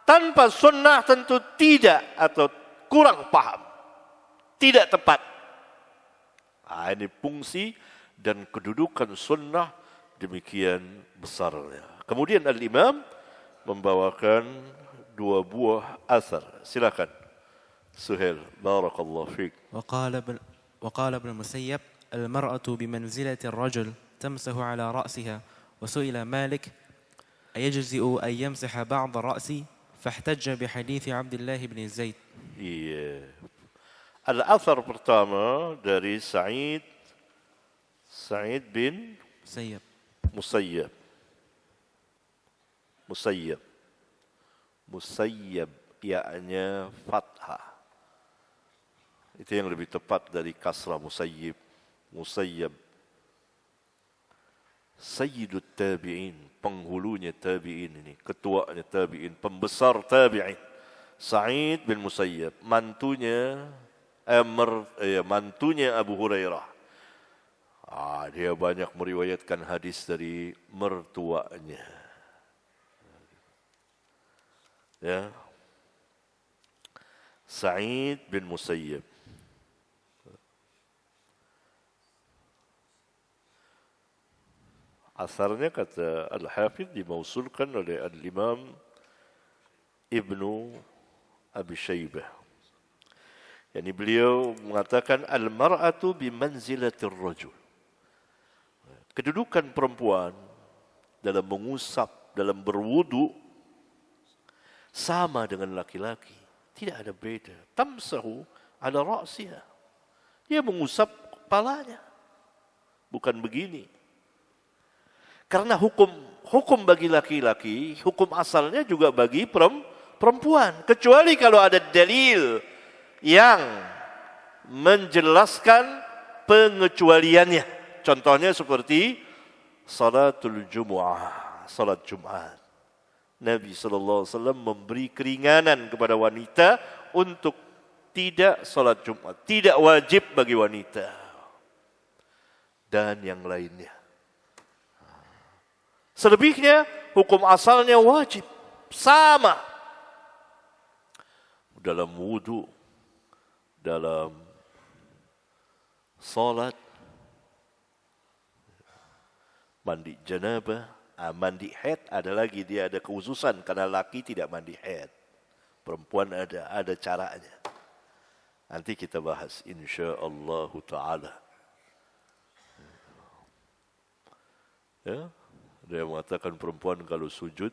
A: Tanpa sunnah tentu tidak, atau kurang paham, tidak tepat. Ini fungsi dan kedudukan sunnah demikian besarnya. Kemudian Al-Imam membawakan dua buah asar. Silakan Suhail, barakallahu fiik.
B: وقال ابن المسيب المرأة بمنزلة الرجل تمسح على رأسها وسئل مالك أيجزئ أن يمسح بعض الرأس فاحتج بحديث عبد الله بن زيد.
A: Iya. Al-athar pertama dari Sa'id bin Musayyab. Musayyab ya-nya fathah. Itu yang lebih tepat dari kasrah musayyib. Musayyab. Sayyidut tabi'in, penghulunya tabi'in ini, ketuanya tabi'in, pembesar tabi'in. Sa'id bin Musayyab, mantunya Abu Hurairah. Dia banyak meriwayatkan hadis dari mertuanya. Ya. Sa'id bin Musayyab. Asarnya kata Al-Hafidh dimausulkan oleh Al-Imam Ibnu Abi Syaibah. Yani beliau mengatakan al-mar'atu bimanzilatir rajul. Kedudukan perempuan dalam mengusap, dalam berwudu sama dengan laki-laki. Tidak ada beda. Tamsahu ala ra'siha. Dia mengusap kepalanya. Bukan begini. Karena hukum bagi laki-laki, hukum asalnya juga bagi perempuan. Kecuali kalau ada dalil yang menjelaskan pengecualiannya. Contohnya seperti salatul Jumu'ah, salat Jumat. Nabi SAW memberi keringanan kepada wanita untuk tidak salat Jumat. Tidak wajib bagi wanita. Dan yang lainnya. Selebihnya hukum asalnya wajib. Sama. Dalam wudu, dalam salat, mandi janabah, mandi haid ada lagi, dia ada kekhususan karena laki tidak mandi haid. Perempuan ada caranya. Nanti kita bahas insyaallah taala. Ya, dia mengatakan perempuan kalau sujud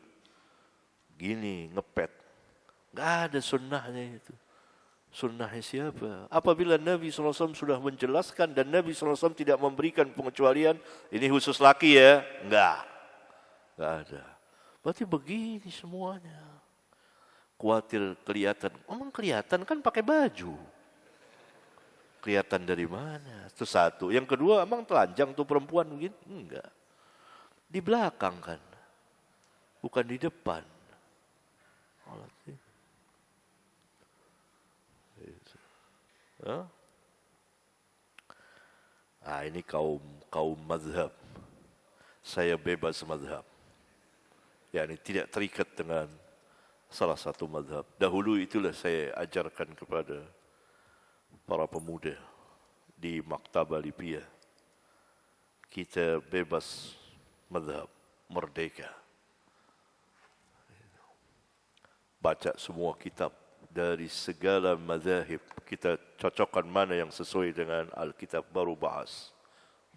A: gini ngepet. Enggak ada sunnahnya itu. Sunnahnya siapa? Apabila Nabi SAW sudah menjelaskan dan Nabi SAW tidak memberikan pengecualian, ini khusus laki ya? Enggak ada. Berarti begini semuanya. Khawatir kelihatan. Emang kelihatan kan pakai baju. Kelihatan dari mana? Itu satu. Yang kedua, emang telanjang tuh perempuan begini? Enggak. Di belakang kan. Bukan di depan. Ini kaum mazhab. Saya bebas mazhab. Yani tidak terikat dengan salah satu mazhab. Dahulu itulah saya ajarkan kepada para pemuda di Maktabah Lipia. Kita bebas mazhab, merdeka. Baca semua kitab dari segala mazhab. Kita cocokkan mana yang sesuai dengan Alkitab, baru bahas.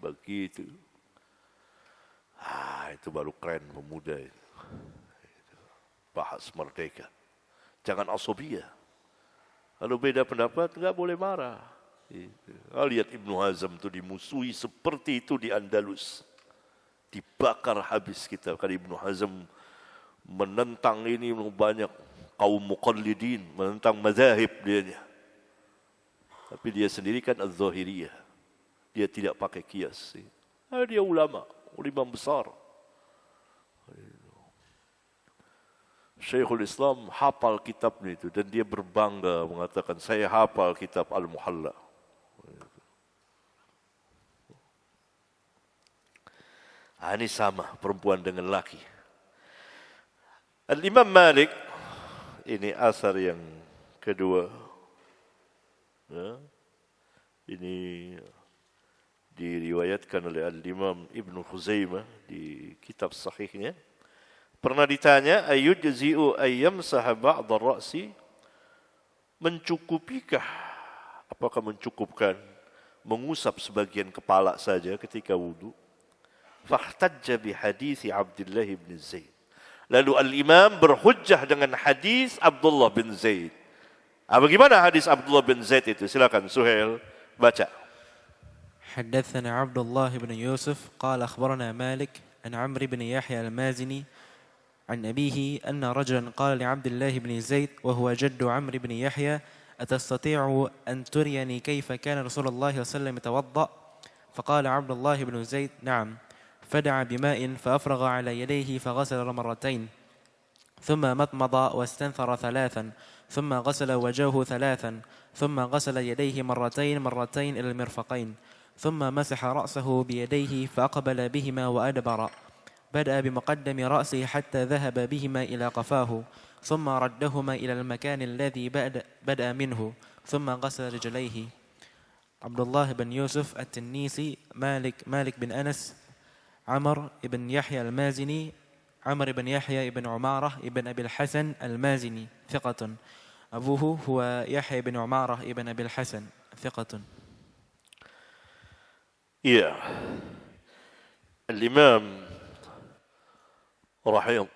A: Begitu. Itu baru keren pemuda itu. Bahas merdeka. Jangan asabiyah. Kalau beda pendapat, enggak boleh marah. Lihat Ibnu Hazm itu dimusuhi seperti itu di Andalus. Dibakar habis kita. Kalau Ibnu Hazm menentang ini banyak kaum muqallidin, menentang mazahib dia. Tapi dia sendiri kan az-zahiriyah. Dia tidak pakai kias. Dia ulama besar. Syekhul Islam hafal kitabnya itu dan dia berbangga mengatakan saya hafal kitab Al-Muhalla. Ini sama perempuan dengan laki. Al-Imam Malik, ini asar yang kedua. Ya. Ini diriwayatkan oleh Al-Imam Ibn Khuzaimah di kitab sahihnya. Pernah ditanya, ayyujzi'u ayyamsaha ba'd ar-ra'si? Mencukupikah? Apakah mencukupkan mengusap sebagian kepala saja ketika wudu? Fahtajja bi hadis Abdullah bin Zaid. Lalu al-Imam berhujjah dengan hadis Abdullah bin Zaid. Bagaimana hadis Abdullah bin Zaid itu? Silakan Suhail baca.
B: حدثنا عبد الله بن يوسف قال أخبرنا مالك عن عمرو بن يحيى المازني عن أبيه أن رجلا قال لعبد الله بن زيد وهو جد عمرو بن يحيى أتستطيع أن تريني كيف كان رسول الله صلى الله عليه وسلم يتوضأ؟ فقال عبد الله بن زيد نعم. فدعا بماء فأفرغ على يديه فغسل مرتين ثم مضمض واستنثر ثلاثا ثم غسل وجهه ثلاثا ثم غسل يديه مرتين إلى المرفقين ثم مسح رأسه بيديه فأقبل بهما وأدبر بدأ بمقدم رأسه حتى ذهب بهما إلى قفاه ثم ردهما إلى المكان الذي بدأ منه ثم غسل رجليه. عبد الله بن يوسف التنيسي مالك بن أنس عمر بن يحيى المازني عمر بن يحيى بن عمارة بن أبي الحسن المازني ثقة. أبوه هو يحيى بن عمارة بن أبي الحسن ثقة.
A: Iya, Al-Imam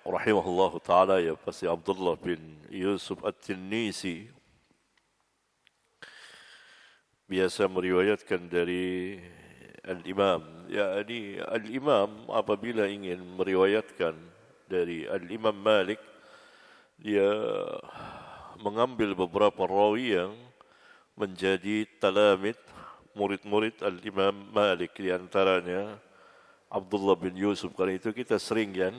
A: rahimahullah ta'ala ya pasti Abdullah bin Yusuf At-Tinnisi biasa meriwayatkan dari Al-Imam. Ya, ini Al-Imam apabila ingin meriwayatkan dari Al-Imam Malik, dia mengambil beberapa rawi yang menjadi talamid, murid-murid Al-Imam Malik, di antaranya Abdullah bin Yusuf. Karena itu kita sering kan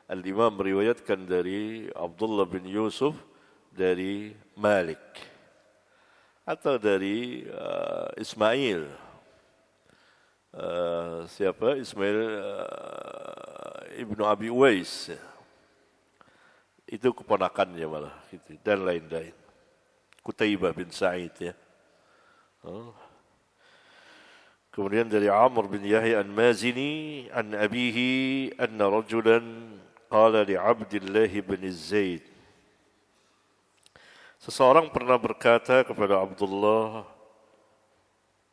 A: Al-Imam meriwayatkan dari Abdullah bin Yusuf dari Malik atau dari Ismail. Siapa? Ismail Ibnu Abi Uwais. Itu keponakannya malah gitu, dan lain-lain. Qutaibah bin Sa'id ya. Kemudian dari Amr bin Yahya Al-Mazini an abihi anna rajulan qala li Abdullah bin Zaid. Seseorang pernah berkata kepada Abdullah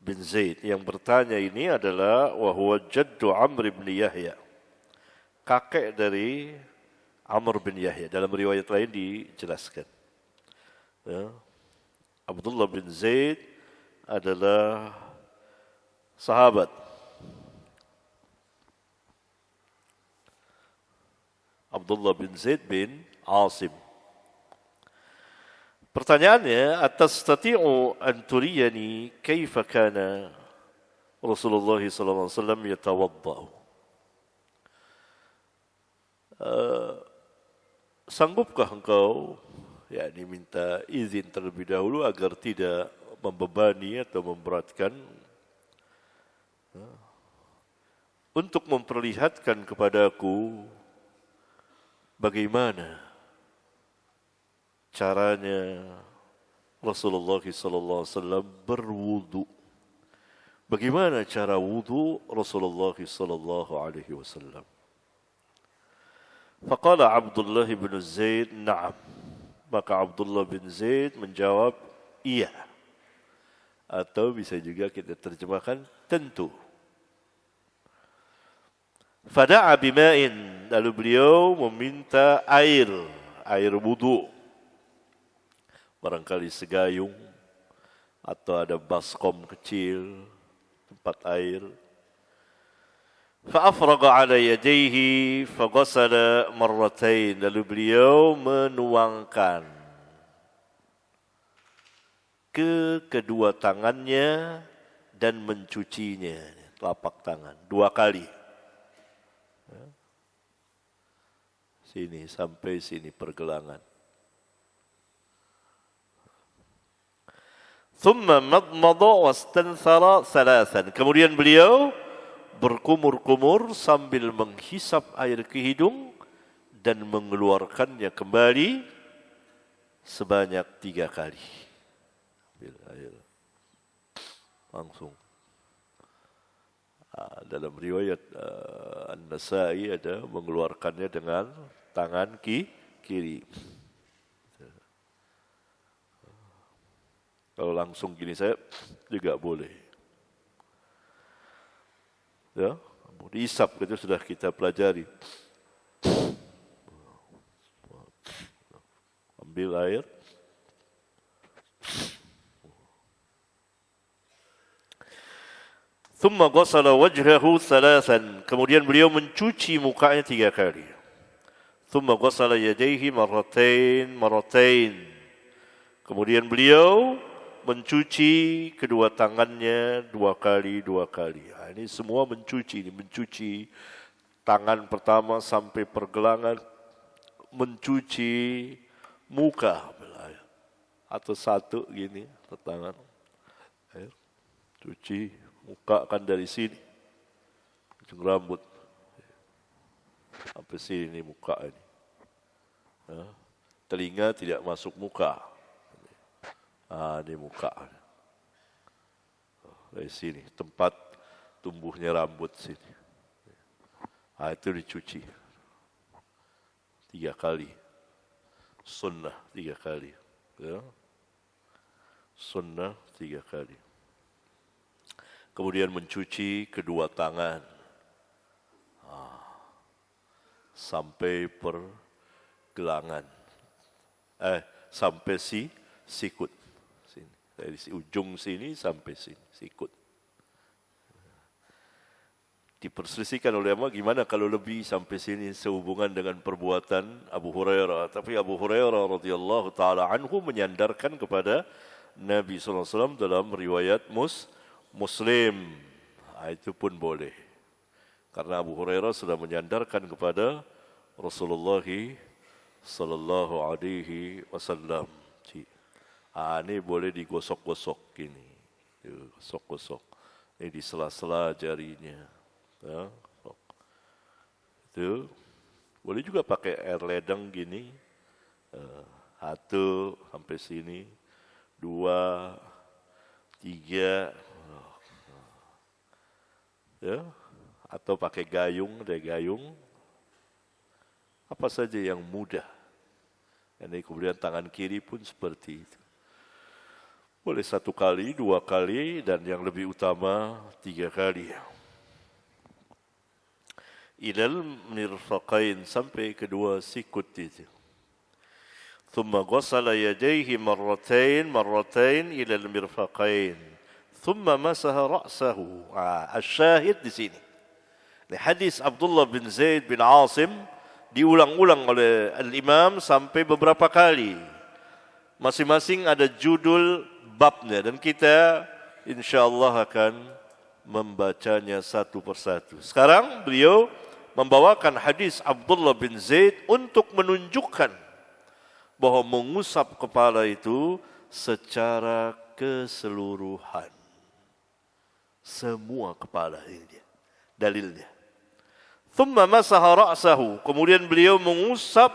A: bin Zaid. Yang bertanya ini adalah wa huwa jaddu Amr bin Yahya, kakek dari Amr bin Yahya. Dalam riwayat lain dijelaskan ya, Abdullah bin Zaid adalah sahabat. Abdullah bin Zaid bin Asim. Pertanyaannya, atastati'u an turiyani kaifa kana Rasulullah sallallahu alaihi wasallam yatawaddau? Sanggupkah engkau minta izin terlebih dahulu agar tidak membebani atau memberatkan, untuk memperlihatkan kepadaku bagaimana caranya Rasulullah sallallahu alaihi wasallam berwudu. Bagaimana cara wudu Rasulullah sallallahu alaihi wasallam? Faqala Abdullah bin Zaid, "Na'am." Maka Abdullah bin Zaid menjawab, "Iya." Atau bisa juga kita terjemahkan tentu. Fada'a bima'in, lalu beliau meminta air wudu. Barangkali segayung atau ada baskom kecil, tempat air. Fa'afraga ala yadayhi faghasala marratain, lalu beliau menuangkan ke kedua tangannya dan mencucinya, telapak tangan 2 kali. Sini sampai sini pergelangan. Thumma madmada wastanthara thalathan. Kemudian beliau berkumur-kumur sambil menghisap air ke hidung dan mengeluarkannya kembali sebanyak 3 kali. Ambil air langsung. Dalam riwayat An-Nasai ada mengeluarkannya dengan tangan kiri. Kalau langsung gini saya juga boleh. Ya, diisap itu sudah kita pelajari. Ambil air. Thumma ghasala wajhahu thalathan. Kemudian beliau mencuci mukanya 3 kali. Thumma ghasala yadayhi marratain. Kemudian beliau mencuci kedua tangannya 2 kali. Ini semua mencuci tangan pertama sampai pergelangan, mencuci muka atau satu gini tangan, air, cuci muka kan dari sini, ujung rambut sampai sini muka ini, telinga tidak masuk muka. Ini muka. Dari sini, tempat tumbuhnya rambut sini. Itu dicuci 3 kali. Sunnah 3 kali. Ya. Sunnah 3 kali. Kemudian mencuci kedua tangan. Sampai pergelangan. Sampai sikut. Sini. Dari ujung sini sampai sini, sikut. Diperselisihkan oleh ulama gimana kalau lebih sampai sini sehubungan dengan perbuatan Abu Hurairah. Tapi Abu Hurairah radhiyallahu taala anhu menyandarkan kepada Nabi sallallahu alaihi wasallam dalam riwayat Muslim. Itu pun boleh. Karena Abu Hurairah sudah menyandarkan kepada Rasulullah sallallahu alaihi wasallam. Ini boleh digosok-gosok gini. Gosok-gosok. Ini di sela-sela jarinya. Ya, itu boleh juga pakai air ledeng gini, 1 sampai sini, 2, 3, ya, atau pakai gayung, ada gayung, apa saja yang mudah. Ini kemudian tangan kiri pun seperti itu. Boleh 1 kali, 2 kali, dan yang lebih utama 3 kali. Ilal mirfaqain, sampai kedua sikut itu. Thumma ghasala yadayhi marratain ilal mirfaqain. Thumma masaha ra'sahu. Asyahid di sini. Hadis Abdullah bin Zaid bin Asim diulang-ulang oleh al-Imam sampai beberapa kali. Masing-masing ada judul babnya dan kita insyaallah akan membacanya satu persatu. Sekarang beliau membawakan hadis Abdullah bin Zaid untuk menunjukkan bahwa mengusap kepala itu secara keseluruhan. Semua kepala ini dia. Dalilnya. Thumma masaha ra'sahu. Kemudian beliau mengusap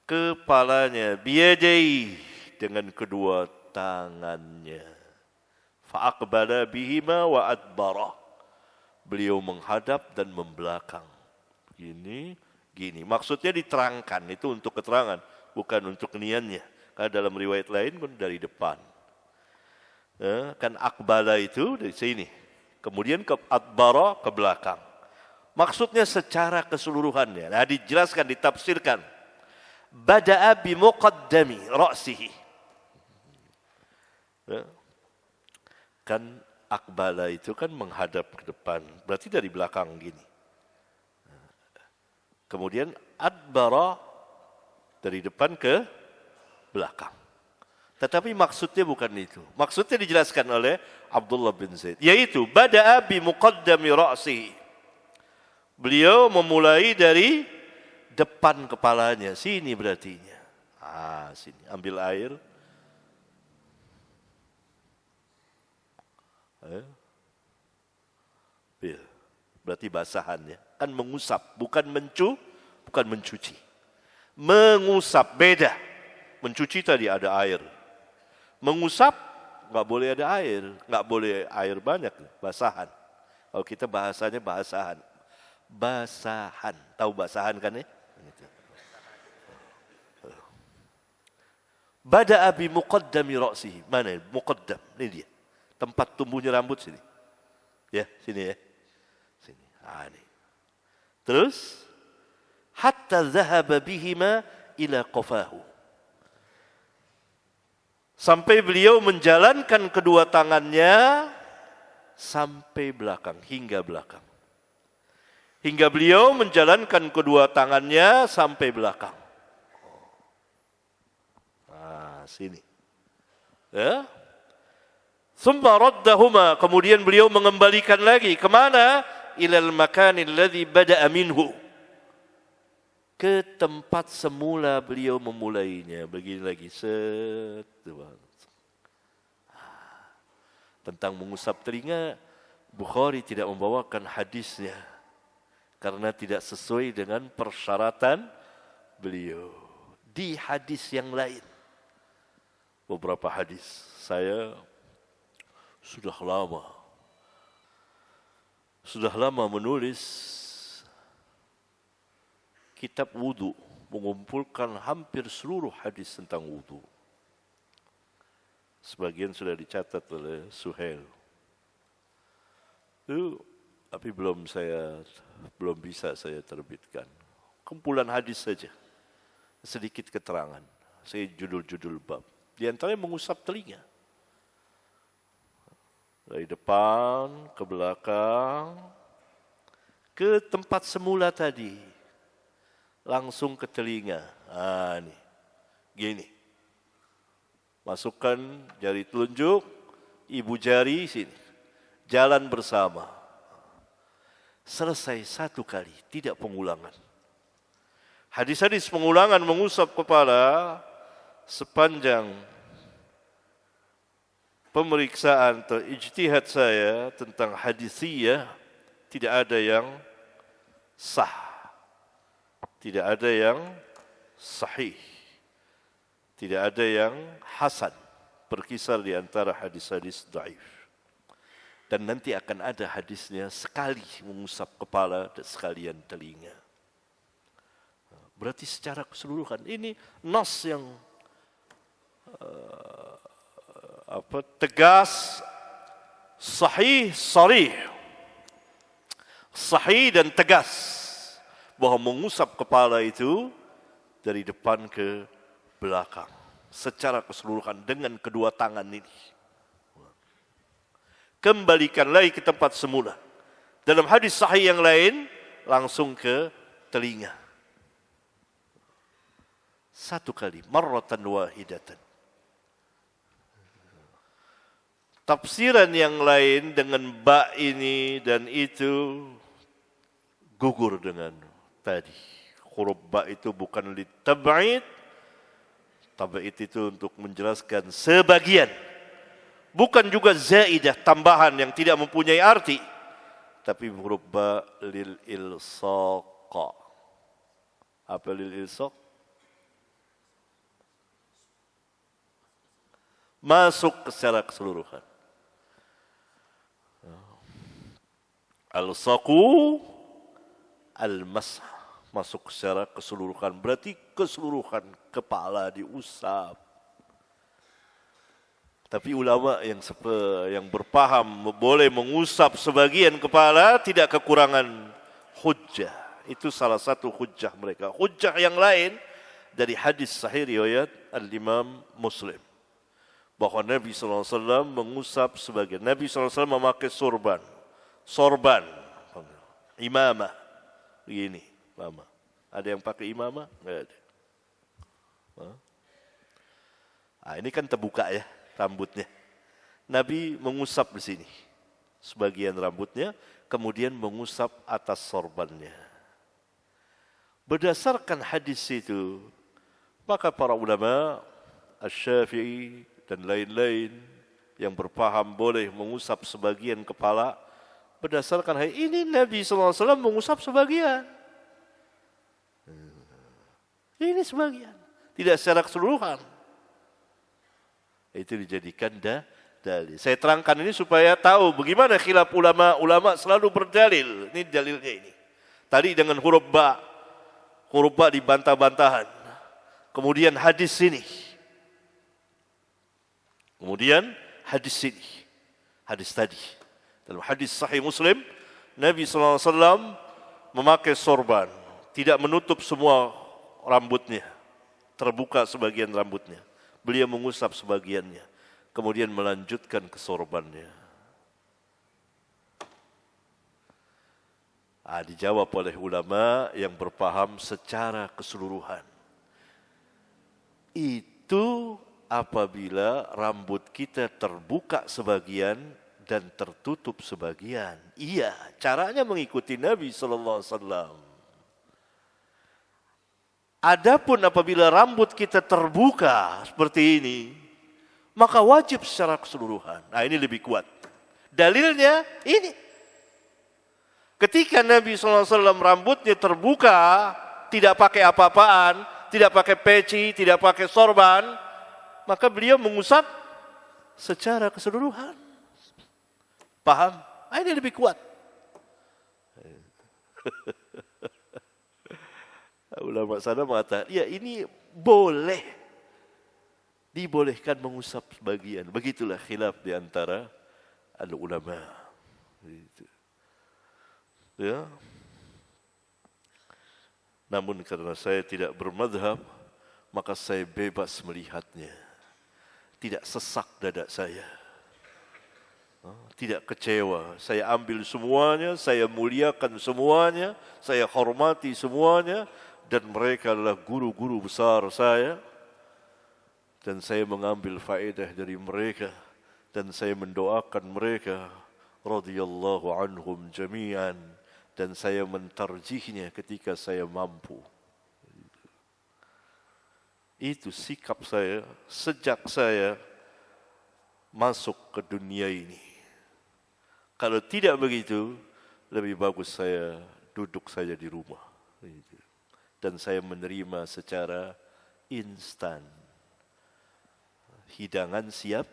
A: kepalanya. Biyadai, dengan kedua tangannya. Fa'aqbala bihima wa adbara. Beliau menghadap dan membelakang. Gini. Maksudnya diterangkan. Itu untuk keterangan. Bukan untuk niannya. Karena dalam riwayat lain pun dari depan. Kan akbala itu dari sini. Kemudian ke adbara ke belakang. Maksudnya secara keseluruhannya. Nah, dijelaskan, ditafsirkan. Bada'a bimuqaddami ra'sihi. Kan akbala itu kan menghadap ke depan. Berarti dari belakang gini. Kemudian adbara dari depan ke belakang. Tetapi maksudnya bukan itu. Maksudnya dijelaskan oleh Abdullah bin Zaid. Yaitu bada'a bi muqaddami ra'sihi. Beliau memulai dari depan kepalanya. Sini berartinya. Sini. Ambil air. Berarti basahannya. Kan mengusap. Bukan mencuci. Mengusap. Beda. Mencuci tadi ada air. Mengusap, nggak boleh ada air. Nggak boleh air banyak. Basahan. Kalau kita bahasanya basahan. Basahan. Tahu basahan kan ya? Bada'a bi muqaddami ra'sihi. Mana? Muqaddam. Ini dia. Tempat tumbuhnya rambut sini. Ya, sini ya. Sini. Ini. Terus hatta dhahaba bihima ila qafahu. Sampai beliau menjalankan kedua tangannya sampai belakang, hingga belakang. Hingga beliau menjalankan kedua tangannya sampai belakang. Sini. Ya. Thumma raddahuma, kemudian beliau mengembalikan lagi kemana? Ilal makanil ladzi bada'a minhu. Ke tempat semula beliau memulainya. Begini lagi. Tentang mengusap telinga, Bukhari tidak membawakan hadisnya. Karena tidak sesuai dengan persyaratan beliau. Di hadis yang lain. Beberapa hadis. Saya sudah lama sudah lama menulis kitab wudu, mengumpulkan hampir seluruh hadis tentang wudu. Sebagian sudah dicatat oleh Suhail. Itu, tapi belum bisa saya terbitkan. Kumpulan hadis saja, sedikit keterangan, saya judul-judul bab. Di antaranya mengusap telinga. Dari depan ke belakang, ke tempat semula tadi, langsung ke telinga. Nih, gini. Masukkan jari telunjuk, ibu jari sini. Jalan bersama. Selesai satu kali, tidak pengulangan. Hadis-hadis pengulangan mengusap kepala sepanjang pemeriksaan atau ijtihad saya tentang hadisiyah tidak ada yang sah, tidak ada yang sahih, tidak ada yang hasan, berkisar di antara hadis-hadis dhaif. Dan nanti akan ada hadisnya sekali mengusap kepala dan sekalian telinga. Berarti secara keseluruhan ini nas yang tegas, sahih, sarih. Sahih dan tegas bahwa mengusap kepala itu dari depan ke belakang secara keseluruhan dengan kedua tangan ini. Kembalikan lagi ke tempat semula. Dalam hadis sahih yang lain langsung ke telinga. Satu kali, marratan wahidatan. Tafsiran yang lain dengan ba ini dan itu gugur dengan tadi. Huruf ba itu bukan litab'id. Tab'id itu untuk menjelaskan sebagian. Bukan juga zaidah, tambahan yang tidak mempunyai arti. Tapi huruf ba lil ilsaqa. Apa lil ilsaq? Masuk secara keseluruhan. Al-saqu al-masah, masuk secara keseluruhan, berarti keseluruhan kepala diusap. Tapi ulama yang berpaham boleh mengusap sebagian kepala tidak kekurangan hujjah. Itu salah satu hujjah mereka. Hujjah yang lain dari hadis sahih riwayat Al-Imam Muslim. Bahwa Nabi SAW mengusap sebagian. Nabi SAW memakai sorban, imamah, begini, mama. Ada yang pakai imamah? Nggak ada. Ini kan terbuka ya rambutnya. Nabi mengusap di sini sebagian rambutnya, kemudian mengusap atas sorbannya. Berdasarkan hadis itu, maka para ulama Asy-Syafi'i dan lain-lain yang berpaham boleh mengusap sebagian kepala berdasarkan hadis ini. Nabi SAW mengusap sebagian. Ini sebagian, tidak secara keseluruhan. Itu dijadikan dalil. Saya terangkan ini supaya tahu bagaimana khilaf ulama selalu berdalil. Ini dalilnya ini. Tadi dengan huruf ba dibantah-bantahan. Kemudian hadis ini. Kemudian hadis ini, hadis tadi. Dalam hadis sahih Muslim, Nabi SAW memakai sorban, tidak menutup semua rambutnya, terbuka sebagian rambutnya. Beliau mengusap sebagiannya, kemudian melanjutkan ke sorbannya. Dijawab oleh ulama yang berpaham secara keseluruhan. Itu apabila rambut kita terbuka sebagian dan tertutup sebagian. Iya, caranya mengikuti Nabi SAW. Adapun apabila rambut kita terbuka seperti ini, maka wajib secara keseluruhan. Ini lebih kuat. Dalilnya ini. Ketika Nabi SAW rambutnya terbuka, tidak pakai apa-apaan, tidak pakai peci, tidak pakai sorban, maka beliau mengusap secara keseluruhan. Paham? Ini lebih kuat. Ulama sana mengatakan, ya ini boleh. Dibolehkan mengusap sebagian. Begitulah khilaf di antara al-ulama. Gitu. Ya. Namun karena saya tidak bermadhab, maka saya bebas melihatnya. Tidak sesak dada saya. Tidak kecewa. Saya ambil semuanya, saya muliakan semuanya, saya hormati semuanya, dan mereka adalah guru-guru besar saya. Dan saya mengambil faedah dari mereka, dan saya mendoakan mereka radhiyallahu anhum jami'an, dan saya mentarjihnya ketika saya mampu. Itu sikap saya sejak saya masuk ke dunia ini. Kalau tidak begitu, lebih bagus saya duduk saja di rumah. Dan saya menerima secara instan. Hidangan siap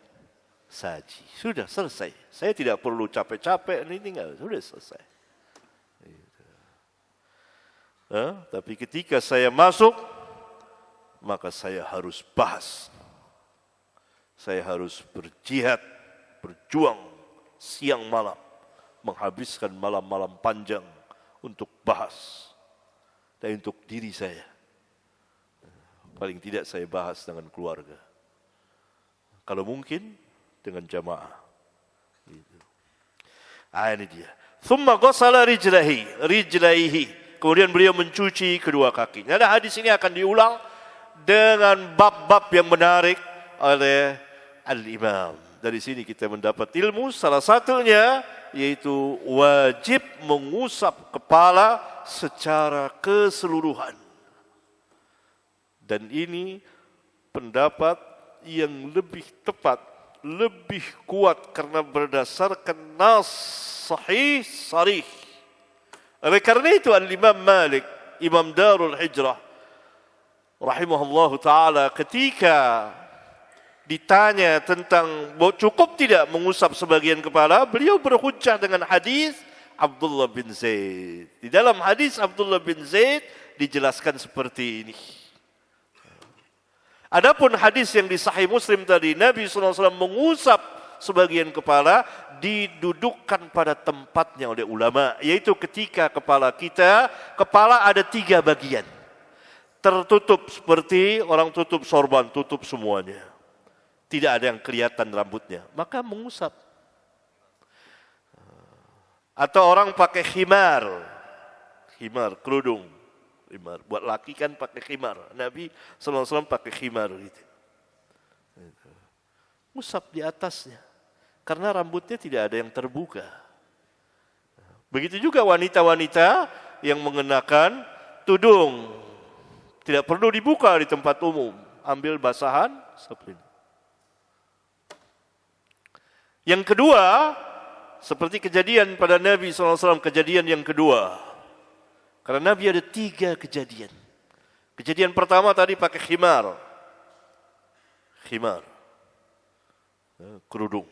A: saji. Sudah selesai. Saya tidak perlu capek-capek, ini tinggal. Sudah selesai. Tapi ketika saya masuk, maka saya harus bahas. Saya harus berjihad, berjuang siang malam, menghabiskan malam-malam panjang untuk bahas. Dan untuk diri saya. Paling tidak saya bahas dengan keluarga. Kalau mungkin dengan jamaah. Ini dia. Thumma ghasala rijlaihi. Kemudian beliau mencuci kedua kakinya. Nah, hadis ini akan diulang dengan bab-bab yang menarik oleh al-imam. Dari sini kita mendapat ilmu, salah satunya yaitu wajib mengusap kepala secara keseluruhan. Dan ini pendapat yang lebih tepat, lebih kuat karena berdasarkan nas sahih sarih. Oleh karena itu al-Imam Malik, Imam Darul Hijrah rahimahullahu taala, ketika ditanya tentang cukup tidak mengusap sebagian kepala, beliau berhujjah dengan hadis Abdullah bin Zaid. Di dalam hadis Abdullah bin Zaid dijelaskan seperti ini. Adapun hadis yang di Sahih Muslim tadi, Nabi SAW mengusap sebagian kepala, didudukkan pada tempatnya oleh ulama, yaitu ketika kepala ada 3 bagian. Tertutup seperti orang tutup sorban, tutup semuanya. Tidak ada yang kelihatan rambutnya, maka mengusap. Atau orang pakai khimar, kerudung. Khimar. Buat laki kan pakai khimar. Nabi SAW pakai khimar. Gitu. Usap di atasnya. Karena rambutnya tidak ada yang terbuka. Begitu juga wanita-wanita yang mengenakan tudung. Tidak perlu dibuka di tempat umum. Ambil basahan seperti ini. Yang kedua, seperti kejadian pada Nabi SAW, kejadian yang kedua. Karena Nabi ada 3 kejadian. Kejadian pertama tadi pakai khimar. Kerudung.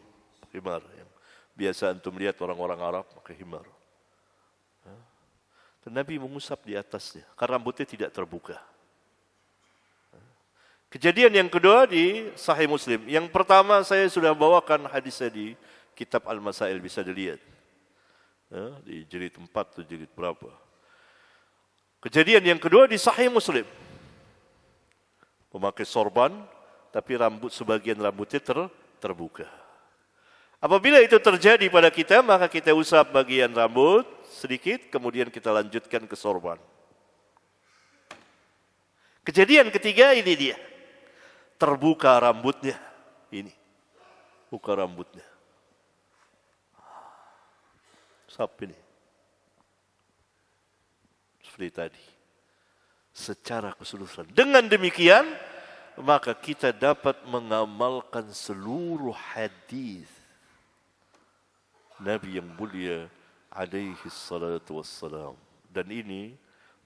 A: Khimar. Yang biasa antum lihat orang-orang Arab pakai khimar. Dan Nabi mengusap di atasnya. Karena rambutnya tidak terbuka. Kejadian yang kedua di Sahih Muslim. Yang pertama saya sudah bawakan hadisnya di kitab Al-Masail, bisa dilihat. Di jilid 4 atau jilid berapa. Kejadian yang kedua di Sahih Muslim. Memakai sorban, tapi sebagian rambutnya terbuka. Apabila itu terjadi pada kita, maka kita usap bagian rambut sedikit, kemudian kita lanjutkan ke sorban. Kejadian ketiga ini dia. Terbuka rambutnya. Ini. Buka rambutnya. Sap ini. Seperti tadi. Secara keseluruhan. Dengan demikian, maka kita dapat mengamalkan seluruh hadis Nabi yang mulia alaihi salatu wassalam. Dan ini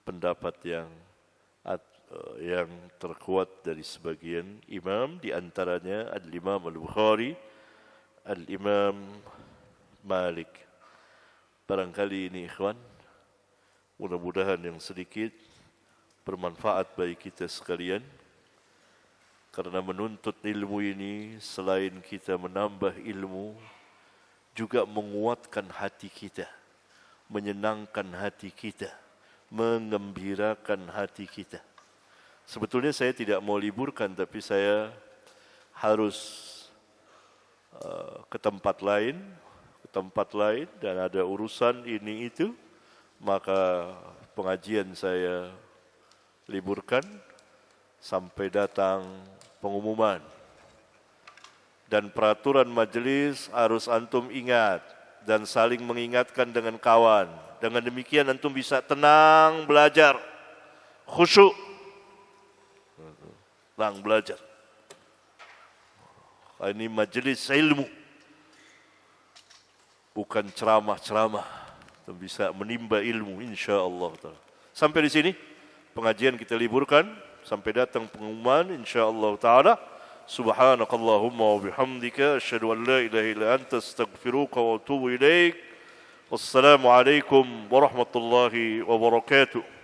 A: pendapat yang terkuat dari sebagian imam, di antaranya Al-Imam Al-Bukhari, Al-Imam Malik. Barangkali ini ikhwan Mudah-mudahan yang sedikit bermanfaat bagi kita sekalian. Karena menuntut ilmu ini selain kita menambah ilmu, juga menguatkan hati kita, menyenangkan hati kita, mengembirakan hati kita. Sebetulnya saya tidak mau liburkan, tapi saya harus ke tempat lain dan ada urusan ini itu, maka pengajian saya liburkan sampai datang pengumuman. Dan peraturan majelis harus antum ingat dan saling mengingatkan dengan kawan. Dengan demikian antum bisa tenang belajar, khusyuk, tenang belajar. Ini majelis ilmu, bukan ceramah-ceramah. Antum bisa menimba ilmu insyaallah. Sampai di sini pengajian kita liburkan sampai datang pengumuman insyaallah taala. Subhanakallahumma wa bihamdika asyhadu an la ilaha illa anta astaghfiruka wa atubu ilaik. Wassalamu alaikum warahmatullahi wabarakatuh.